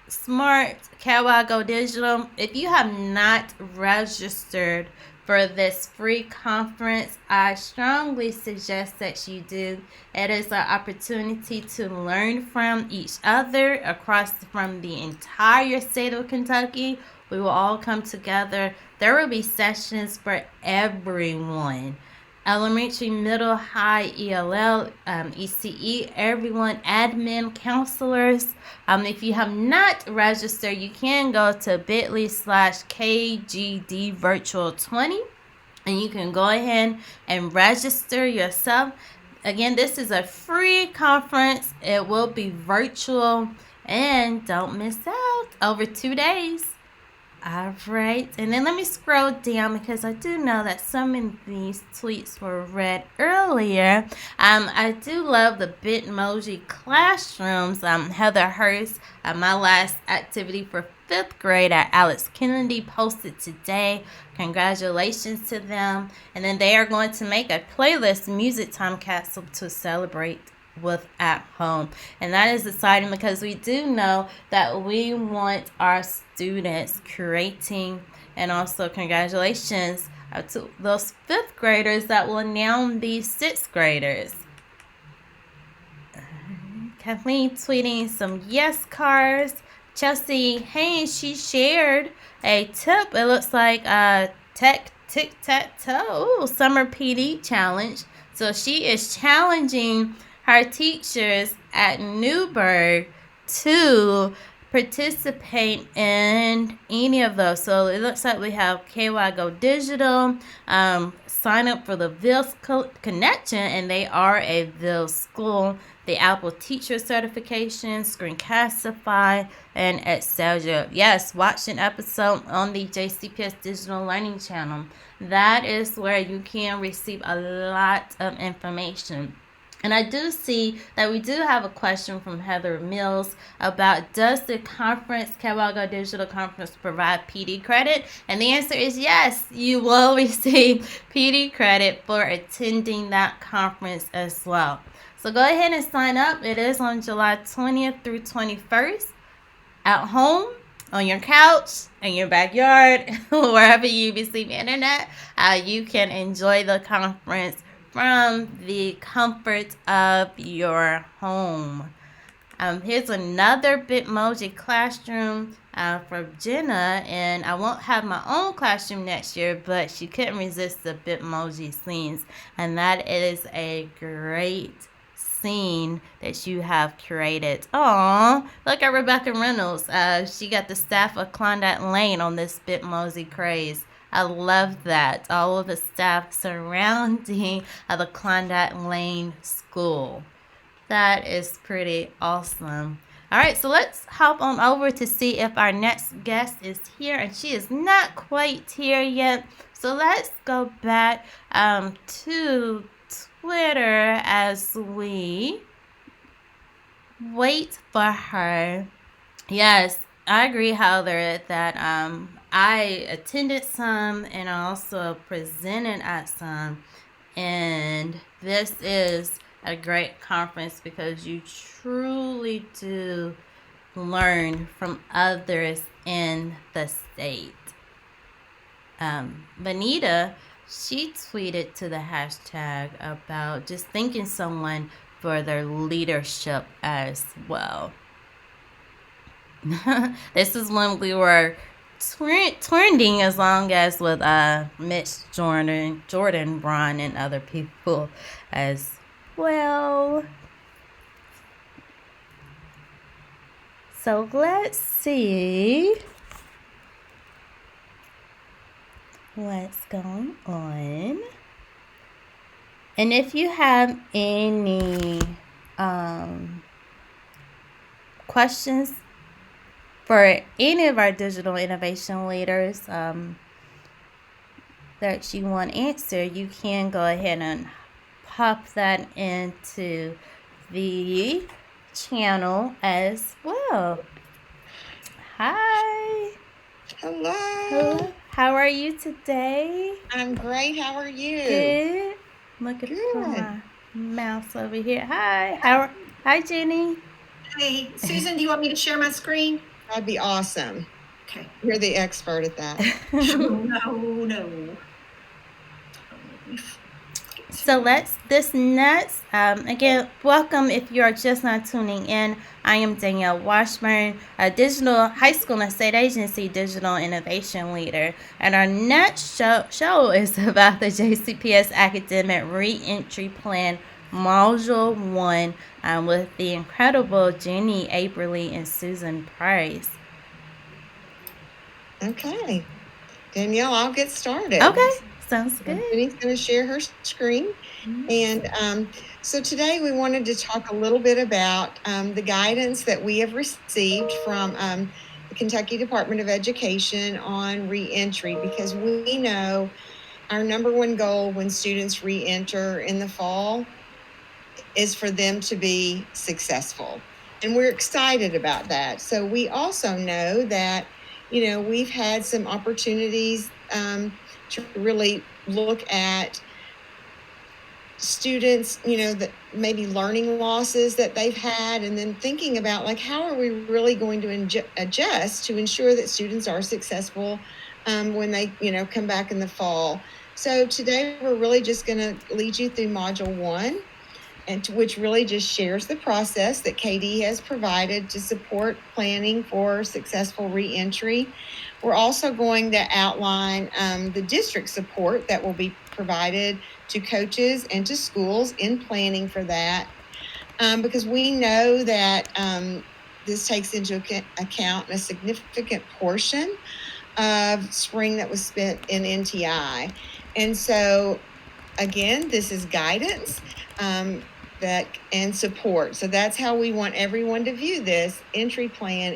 Smart Kawa Go Digital. If you have not registered for this free conference, I strongly suggest that you do. It is an opportunity to learn from each other across from the entire state of Kentucky. We will all come together. There will be sessions for everyone. Elementary, middle, high, ELL, ECE, everyone, admin, counselors. If you have not registered, you can go to bit.ly/KGD Virtual 20, and you can go ahead and register yourself. Again, this is a free conference. It will be virtual, and don't miss out. Over 2 days. All right, and then let me scroll down because I do know that some of these tweets were read earlier. I do love the Bitmoji classrooms. Heather Hurst, my last activity for 5th grade at Alex Kennedy, posted today. Congratulations to them. And then they are going to make a playlist music time capsule to celebrate with at home, and that is exciting because we do know that we want our students creating, and also congratulations to those 5th graders that will now be 6th graders. Kathleen tweeting some yes cards. Chelsea Haynes, she shared a tip. It looks like tic-tac-toe summer PD challenge. So she is challenging her teachers at Newburgh to participate in any of those. So it looks like we have KY Go Digital, sign up for the VILS Connection, and they are a VILS school, the Apple Teacher Certification, Screencastify, and etc. Yes, watch an episode on the JCPS Digital Learning channel. That is where you can receive a lot of information. And I do see that we do have a question from Heather Mills about, does the conference, Kawago Digital Conference, provide PD credit? And the answer is yes, you will receive PD credit for attending that conference as well. So go ahead and sign up. It is on July 20th through 21st. At home, on your couch, in your backyard, wherever you receive internet, you can enjoy the conference from the comfort of your home. Here's another Bitmoji classroom from Jenna, and I won't have my own classroom next year, but she couldn't resist the Bitmoji scenes, and that is a great scene that you have curated. Aww, look at Rebecca Reynolds. She got the staff of Klondike Lane on this Bitmoji craze. I love that. All of the staff surrounding the Klondike Lane School. That is pretty awesome. All right, so let's hop on over to see if our next guest is here, and she is not quite here yet. So let's go back to Twitter as we wait for her. Yes, I agree, Heather, that I attended some and I also presented at some. And this is a great conference because you truly do learn from others in the state. Benita, she tweeted to the hashtag about just thanking someone for their leadership as well. This is when we were trending as long as with Mitch Jordan, Ron, and other people as well. So let's see what's going on. And if you have any questions for any of our digital innovation leaders that you want answered, you can go ahead and pop that into the channel as well. Hi. Hello. How are you today? I'm great. How are you? Good. Looking for my mouse over here. Hi. Hi, Jenny. Hey, Susan, do you want me to share my screen? That'd be awesome. Okay. You're the expert at that. No. So this next, again, welcome if you are just not tuning in. I am Danielle Washburn, a digital high school and state agency digital innovation leader. And our next show is about the JCPS Academic Reentry Plan Module 1 with the incredible Jenny Aberly and Susan Price. Okay. Danielle, I'll get started. Okay. Sounds good. Jenny's going to share her screen. And so today we wanted to talk a little bit about the guidance that we have received from the Kentucky Department of Education on reentry, because we know our number one goal when students reenter in the fall is for them to be successful. And we're excited about that. So we also know that, we've had some opportunities to really look at students, that maybe learning losses that they've had, and then thinking about how are we really going to adjust to ensure that students are successful when they, come back in the fall. So today we're really just going to lead you through Module 1, which really just shares the process that KD has provided to support planning for successful reentry. We're also going to outline the district support that will be provided to coaches and to schools in planning for that, because we know that this takes into account a significant portion of spring that was spent in NTI. And so, again, this is guidance and support. So that's how we want everyone to view this entry plan.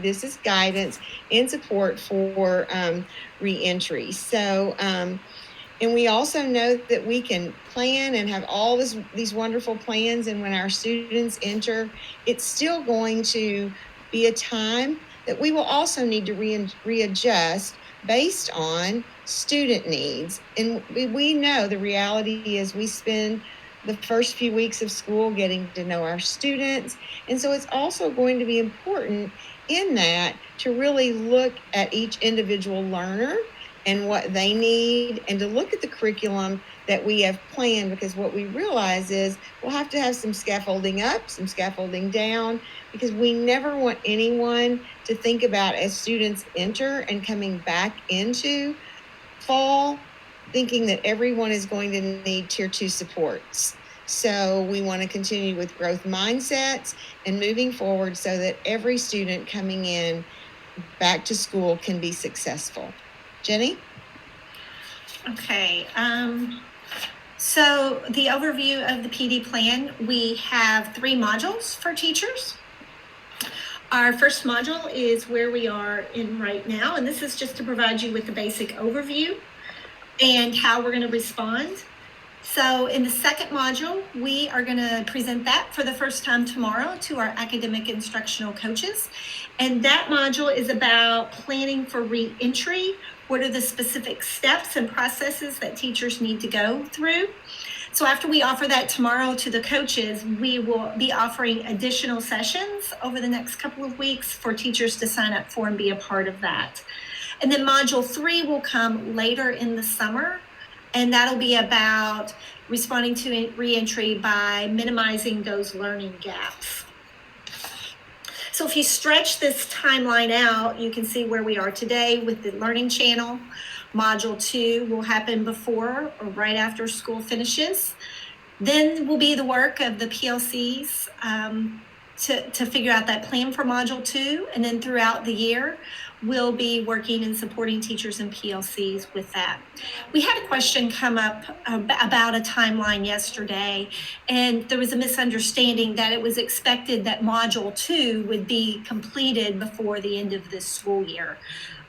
This is guidance and support for reentry. So, and we also know that we can plan and have all these wonderful plans, and when our students enter, it's still going to be a time that we will also need to readjust based on student needs. And we know the reality is we spend the first few weeks of school getting to know our students. And so it's also going to be important in that to really look at each individual learner and what they need, and to look at the curriculum that we have planned, because what we realize is we'll have to have some scaffolding up, some scaffolding down, because we never want anyone to think about as students enter and coming back into fall thinking that everyone is going to need Tier 2 supports. So we want to continue with growth mindsets and moving forward so that every student coming in back to school can be successful. Jenny? Okay. So the overview of the PD plan, we have 3 modules for teachers. Our first module is where we are in right now, and this is just to provide you with a basic overview. and how we're going to respond. So in the second module, we are going to present that for the first time tomorrow to our academic instructional coaches. And that module is about planning for re-entry. What are the specific steps and processes that teachers need to go through? So after we offer that tomorrow to the coaches, we will be offering additional sessions over the next couple of weeks for teachers to sign up for and be a part of that. And then module 3 will come later in the summer, and that'll be about responding to reentry by minimizing those learning gaps. So if you stretch this timeline out, you can see where we are today with the Learning Channel. Module 2 will happen before or right after school finishes. Then will be the work of the PLCs to figure out that plan for Module 2. And then throughout the year, we'll be working and supporting teachers and PLCs with that. We had a question come up about a timeline yesterday, and there was a misunderstanding that it was expected that Module 2 would be completed before the end of this school year.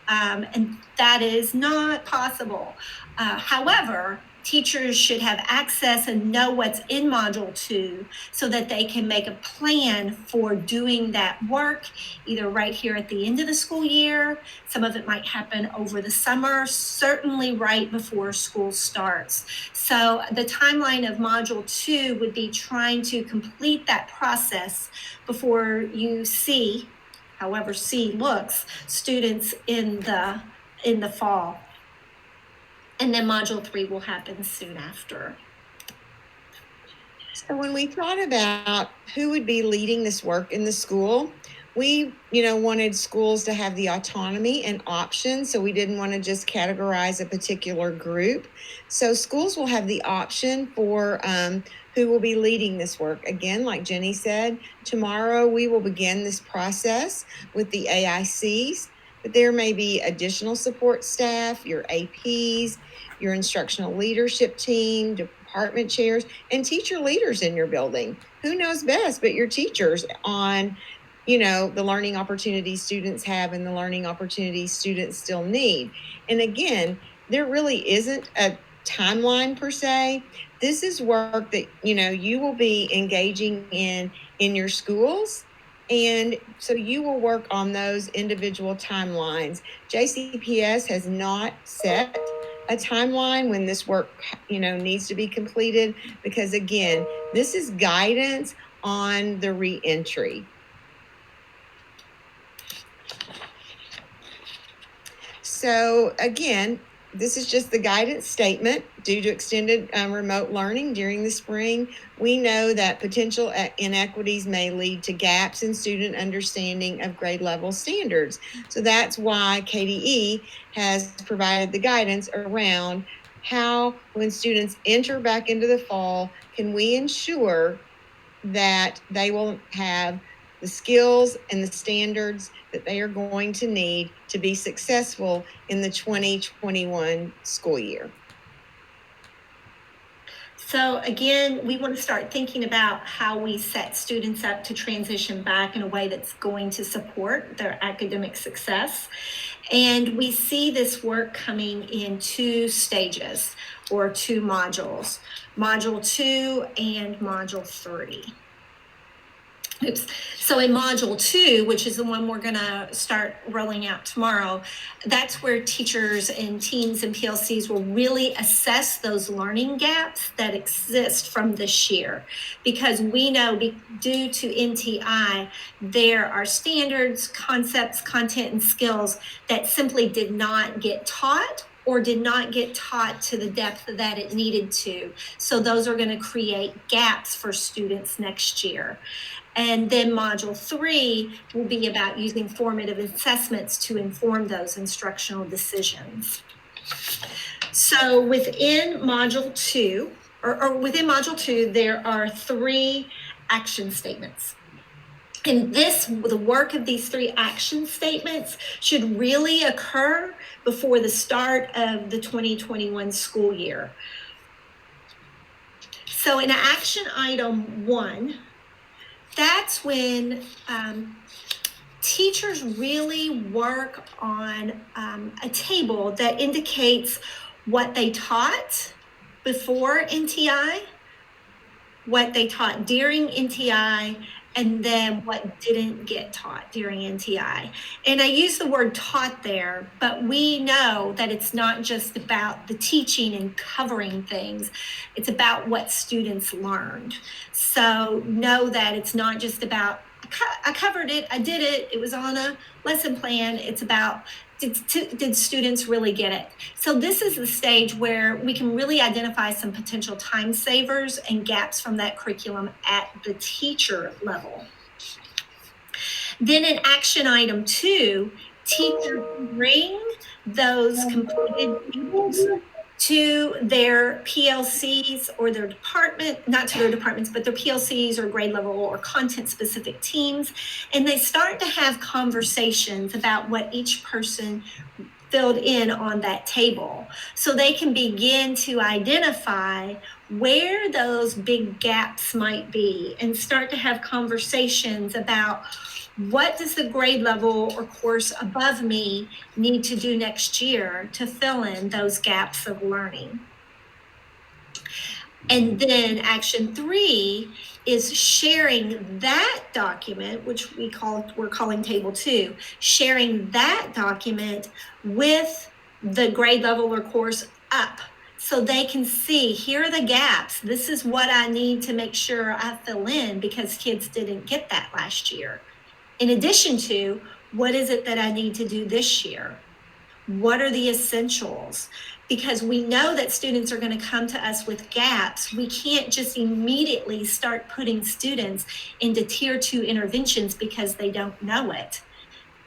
And that is not possible. However, teachers should have access and know what's in Module 2 so that they can make a plan for doing that work, either right here at the end of the school year. Some of it might happen over the summer, certainly right before school starts. So the timeline of Module 2 would be trying to complete that process before you see, however C looks, students in the fall. And then Module 3 will happen soon after. So when we thought about who would be leading this work in the school, we, wanted schools to have the autonomy and options. So we didn't want to just categorize a particular group. So schools will have the option for who will be leading this work. Again, like Jenny said, tomorrow we will begin this process with the AICs, but there may be additional support staff, your APs, your instructional leadership team, department chairs, and teacher leaders in your building. Who knows best but your teachers on, the learning opportunities students have and the learning opportunities students still need. And again, there really isn't a timeline per se. This is work that, you will be engaging in your schools. And so you will work on those individual timelines. JCPS has not set a timeline when this work, needs to be completed, because again, this is guidance on the reentry. So again, this is just the guidance statement. Due to extended remote learning during the spring, we know that potential inequities may lead to gaps in student understanding of grade level standards. So that's why KDE has provided the guidance around how, when students enter back into the fall, can we ensure that they will have the skills and the standards that they are going to need to be successful in the 2021 school year. So again, we want to start thinking about how we set students up to transition back in a way that's going to support their academic success. And we see this work coming in 2 stages or 2 modules, Module 2 and Module 3. Oops. So in Module 2, which is the one we're going to start rolling out tomorrow, that's where teachers and teams and PLCs will really assess those learning gaps that exist from this year. Because we know due to NTI, there are standards, concepts, content, and skills that simply did not get taught or did not get taught to the depth that it needed to. So those are going to create gaps for students next year. And then Module 3 will be about using formative assessments to inform those instructional decisions. So within Module 2, or within Module 2, there are 3 action statements. And the work of these 3 action statements should really occur before the start of the 2021 school year. So in action item 1, that's when teachers really work on a table that indicates what they taught before NTI, what they taught during NTI, and then what didn't get taught during NTI. And I use the word taught there, but we know that it's not just about the teaching and covering things. It's about what students learned. So know that it's not just about, I covered it, I did it, it was on a lesson plan. It's about, did students really get it? So this is the stage where we can really identify some potential time savers and gaps from that curriculum at the teacher level. Then in action item 2, teachers bring those completed tables to their PLCs or their department, not to their departments, but their PLCs or grade level or content specific teams. And they start to have conversations about what each person filled in on that table. So they can begin to identify where those big gaps might be and start to have conversations about what does the grade level or course above me need to do next year to fill in those gaps of learning. And then action 3 is sharing that document, which we're calling table 2, sharing that document with the grade level or course up, so they can see, here are the gaps. This is what I need to make sure I fill in because kids didn't get that last year. In addition to, what is it that I need to do this year? What are the essentials? Because we know that students are going to come to us with gaps. We can't just immediately start putting students into tier 2 interventions because they don't know it.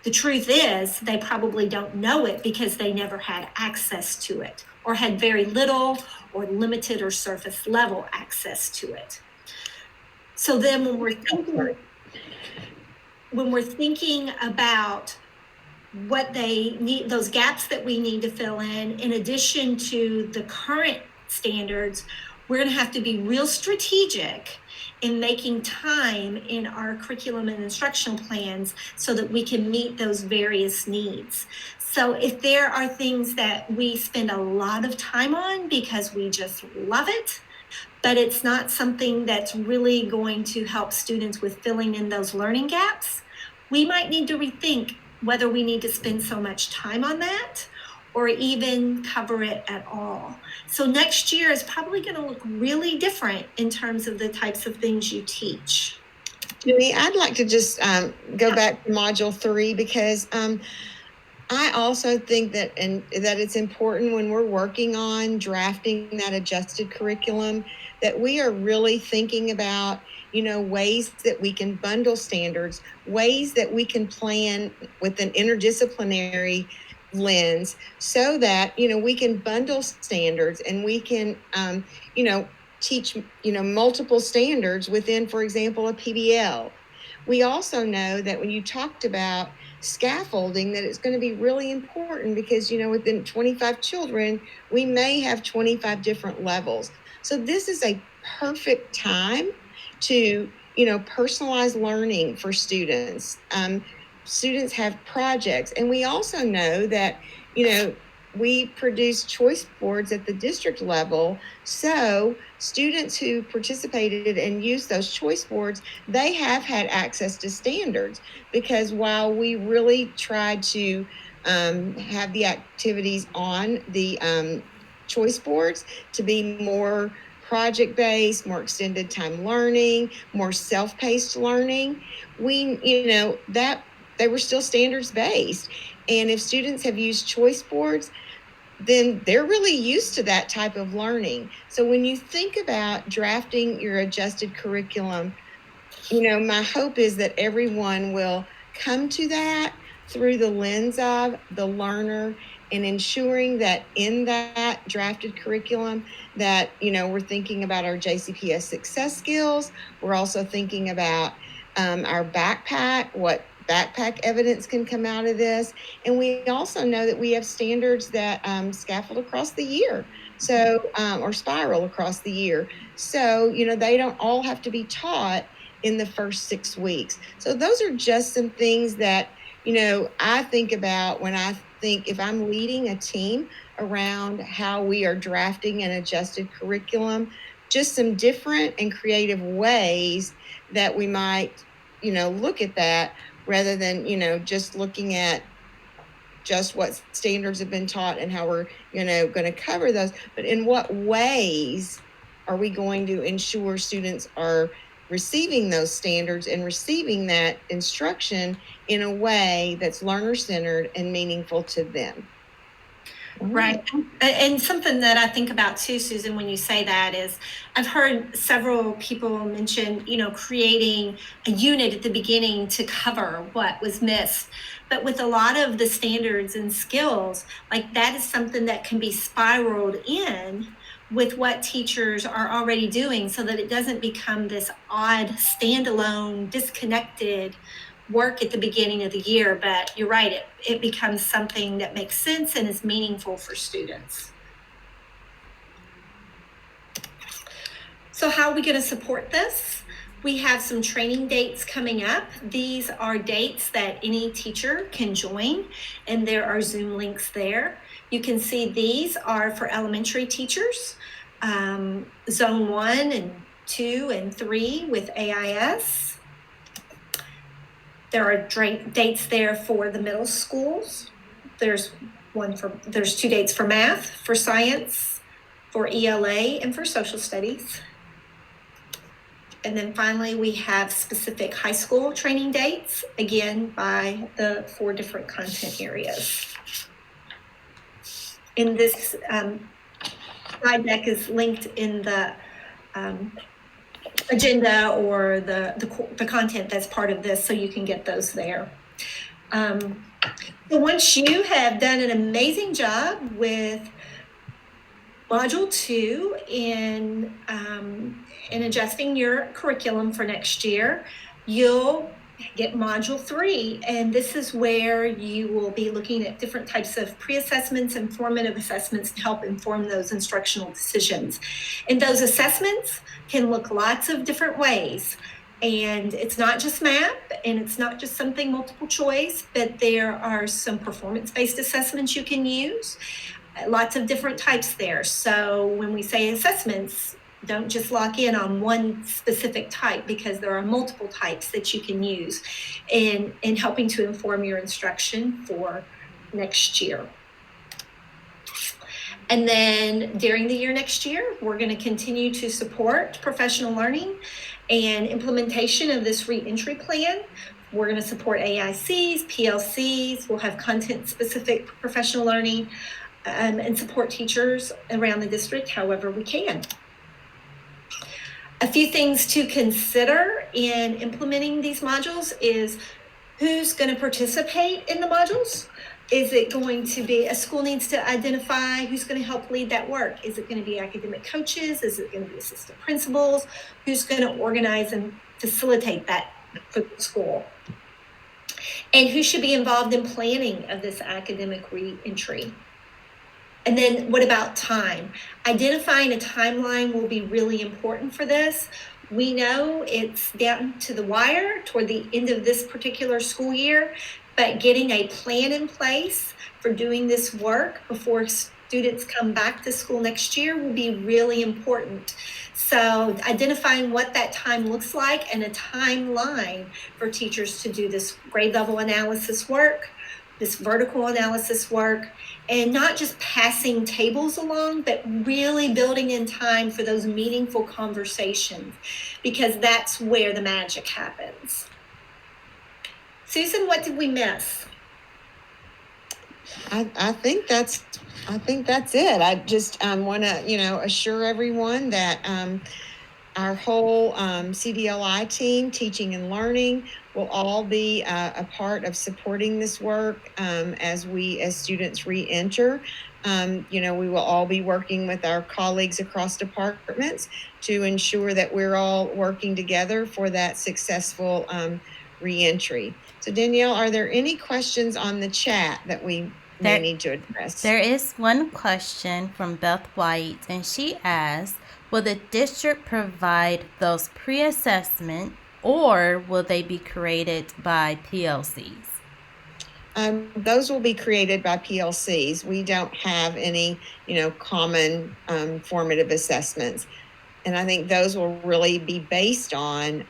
The truth is, they probably don't know it because they never had access to it or had very little or limited or surface level access to it. So then when we're thinking about what they need, those gaps that we need to fill in addition to the current standards, we're going to have to be real strategic in making time in our curriculum and instructional plans so that we can meet those various needs. So if there are things that we spend a lot of time on because we just love it, but it's not something that's really going to help students with filling in those learning gaps, we might need to rethink whether we need to spend so much time on that or even cover it at all. So next year is probably going to look really different in terms of the types of things you teach. Julie, I'd like to just go back to module 3 because I also think that it's important when we're working on drafting that adjusted curriculum that we are really thinking about, ways that we can bundle standards, ways that we can plan with an interdisciplinary lens so that, we can bundle standards and we can, teach, multiple standards within, for example, a PBL. We also know that when you talked about scaffolding, that it's going to be really important because, within 25 children, we may have 25 different levels. So this is a perfect time to, personalize learning for students. Students have projects. And we also know that, we produce choice boards at the district level. So students who participated and used those choice boards, they have had access to standards because while we really tried to have the activities on the choice boards to be more project-based, more extended time learning, more self-paced learning, that they were still standards-based. And if students have used choice boards, then they're really used to that type of learning. So when you think about drafting your adjusted curriculum, my hope is that everyone will come to that through the lens of the learner and ensuring that in that drafted curriculum that, we're thinking about our JCPS success skills. We're also thinking about our backpack, what backpack evidence can come out of this. And we also know that we have standards that scaffold across the year. So, or spiral across the year. So, they don't all have to be taught in the first 6 weeks. So those are just some things that, I think about when I think if I'm leading a team around how we are drafting an adjusted curriculum, just some different and creative ways that we might, look at that rather than, just looking at just what standards have been taught and how we're, going to cover those. But in what ways are we going to ensure students are receiving those standards and receiving that instruction in a way that's learner-centered and meaningful to them? Right. And something that I think about too, Susan, when you say that is I've heard several people mention, creating a unit at the beginning to cover what was missed. But with a lot of the standards and skills, like that is something that can be spiraled in with what teachers are already doing so that it doesn't become this odd, standalone, disconnected work at the beginning of the year. But you're right, it becomes something that makes sense and is meaningful for students. So how are we going to support this? We have some training dates coming up. These are dates that any teacher can join, and there are Zoom links there. You can see these are for elementary teachers, Zone 1 and 2 and 3 with AIS. There are dates there for the middle schools. There's 2 dates for math, for science, for ELA, and for social studies. And then finally, we have specific high school training dates, again, by the 4 different content areas. In this slide deck is linked in the agenda or the content that's part of this, so you can get those there. So once you have done an amazing job with Module 2 in adjusting your curriculum for next year, you'll get Module 3, and this is where you will be looking at different types of pre-assessments and formative assessments to help inform those instructional decisions. And those assessments can look lots of different ways. And it's not just math, and it's not just something multiple choice, but there are some performance-based assessments you can use. Lots of different types there. So when we say assessments, don't just lock in on one specific type, because there are multiple types that you can use in helping to inform your instruction for next year. And then during the year next year, we're going to continue to support professional learning and implementation of this re-entry plan. We're going to support AICs, PLCs. We'll have content-specific professional learning and support teachers around the district however we can. A few things to consider in implementing these modules is who's going to participate in the modules. Is it going to be, a school needs to identify who's going to help lead that work. Is it going to be academic coaches? Is it going to be assistant principals? Who's going to organize and facilitate that for the school? And who should be involved in planning of this academic re-entry? And then what about time? Identifying a timeline will be really important for this. We know it's down to the wire toward the end of this particular school year, but getting a plan in place for doing this work before students come back to school next year will be really important. So identifying what that time looks like and a timeline for teachers to do this grade level analysis work, this vertical analysis work, and not just passing tables along, but really building in time for those meaningful conversations, because that's where the magic happens. Susan, what did we miss? I think that's it. I just want to, assure everyone that our whole CDLI team, teaching and learning, will all be a part of supporting this work as students re-enter. We will all be working with our colleagues across departments to ensure that we're all working together for that successful re-entry. So Danielle, are there any questions on the chat that we may need to address? There is one question from Beth White, and she asks, will the district provide those pre-assessment, or will they be created by PLCs? Those will be created by PLCs. We don't have any, common formative assessments. And I think those will really be based on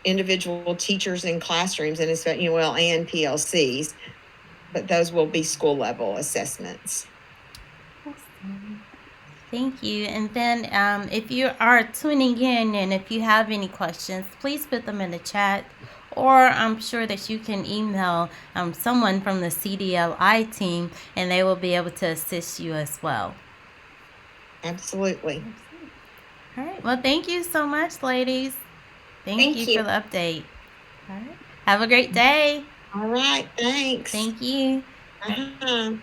individual teachers in classrooms and and PLCs, but those will be school level assessments. Thank you. And then if you are tuning in and if you have any questions, please put them in the chat, or I'm sure that you can email someone from the CDLI team and they will be able to assist you as well. Absolutely. All right. Well, thank you so much, ladies. Thank you for the update. All right. Have a great day. All right. Thanks. Thank you. Uh-huh.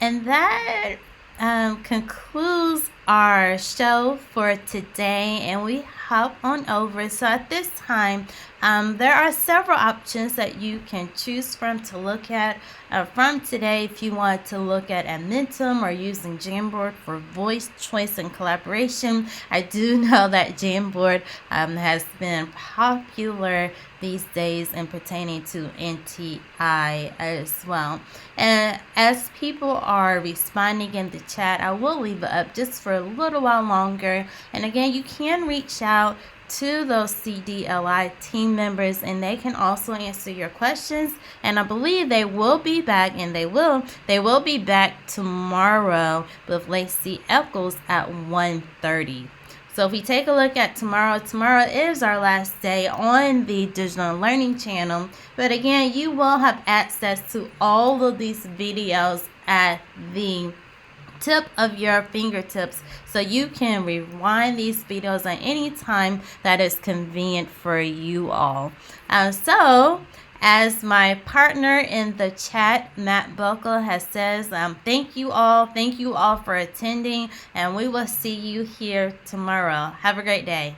And that concludes our show for today, and we hop on over. So at this time, there are several options that you can choose from to look at from today. If you want to look at Admentum or using Jamboard for voice, choice, and collaboration, I do know that Jamboard has been popular these days and pertaining to NTI as well. And as people are responding in the chat, I will leave it up just for a little while longer. And again, you can reach out to those CDLI team members and they can also answer your questions. And I believe they will be back, and they will be back tomorrow with Lacey Eccles at 1:30. So if we take a look at tomorrow is our last day on the Digital Learning Channel. But again, you will have access to all of these videos at the tip of your fingertips, so you can rewind these videos at any time that is convenient for you all. So as my partner in the chat, Matt Buckle, has says, thank you all for attending, and we will see you here tomorrow. Have a great day.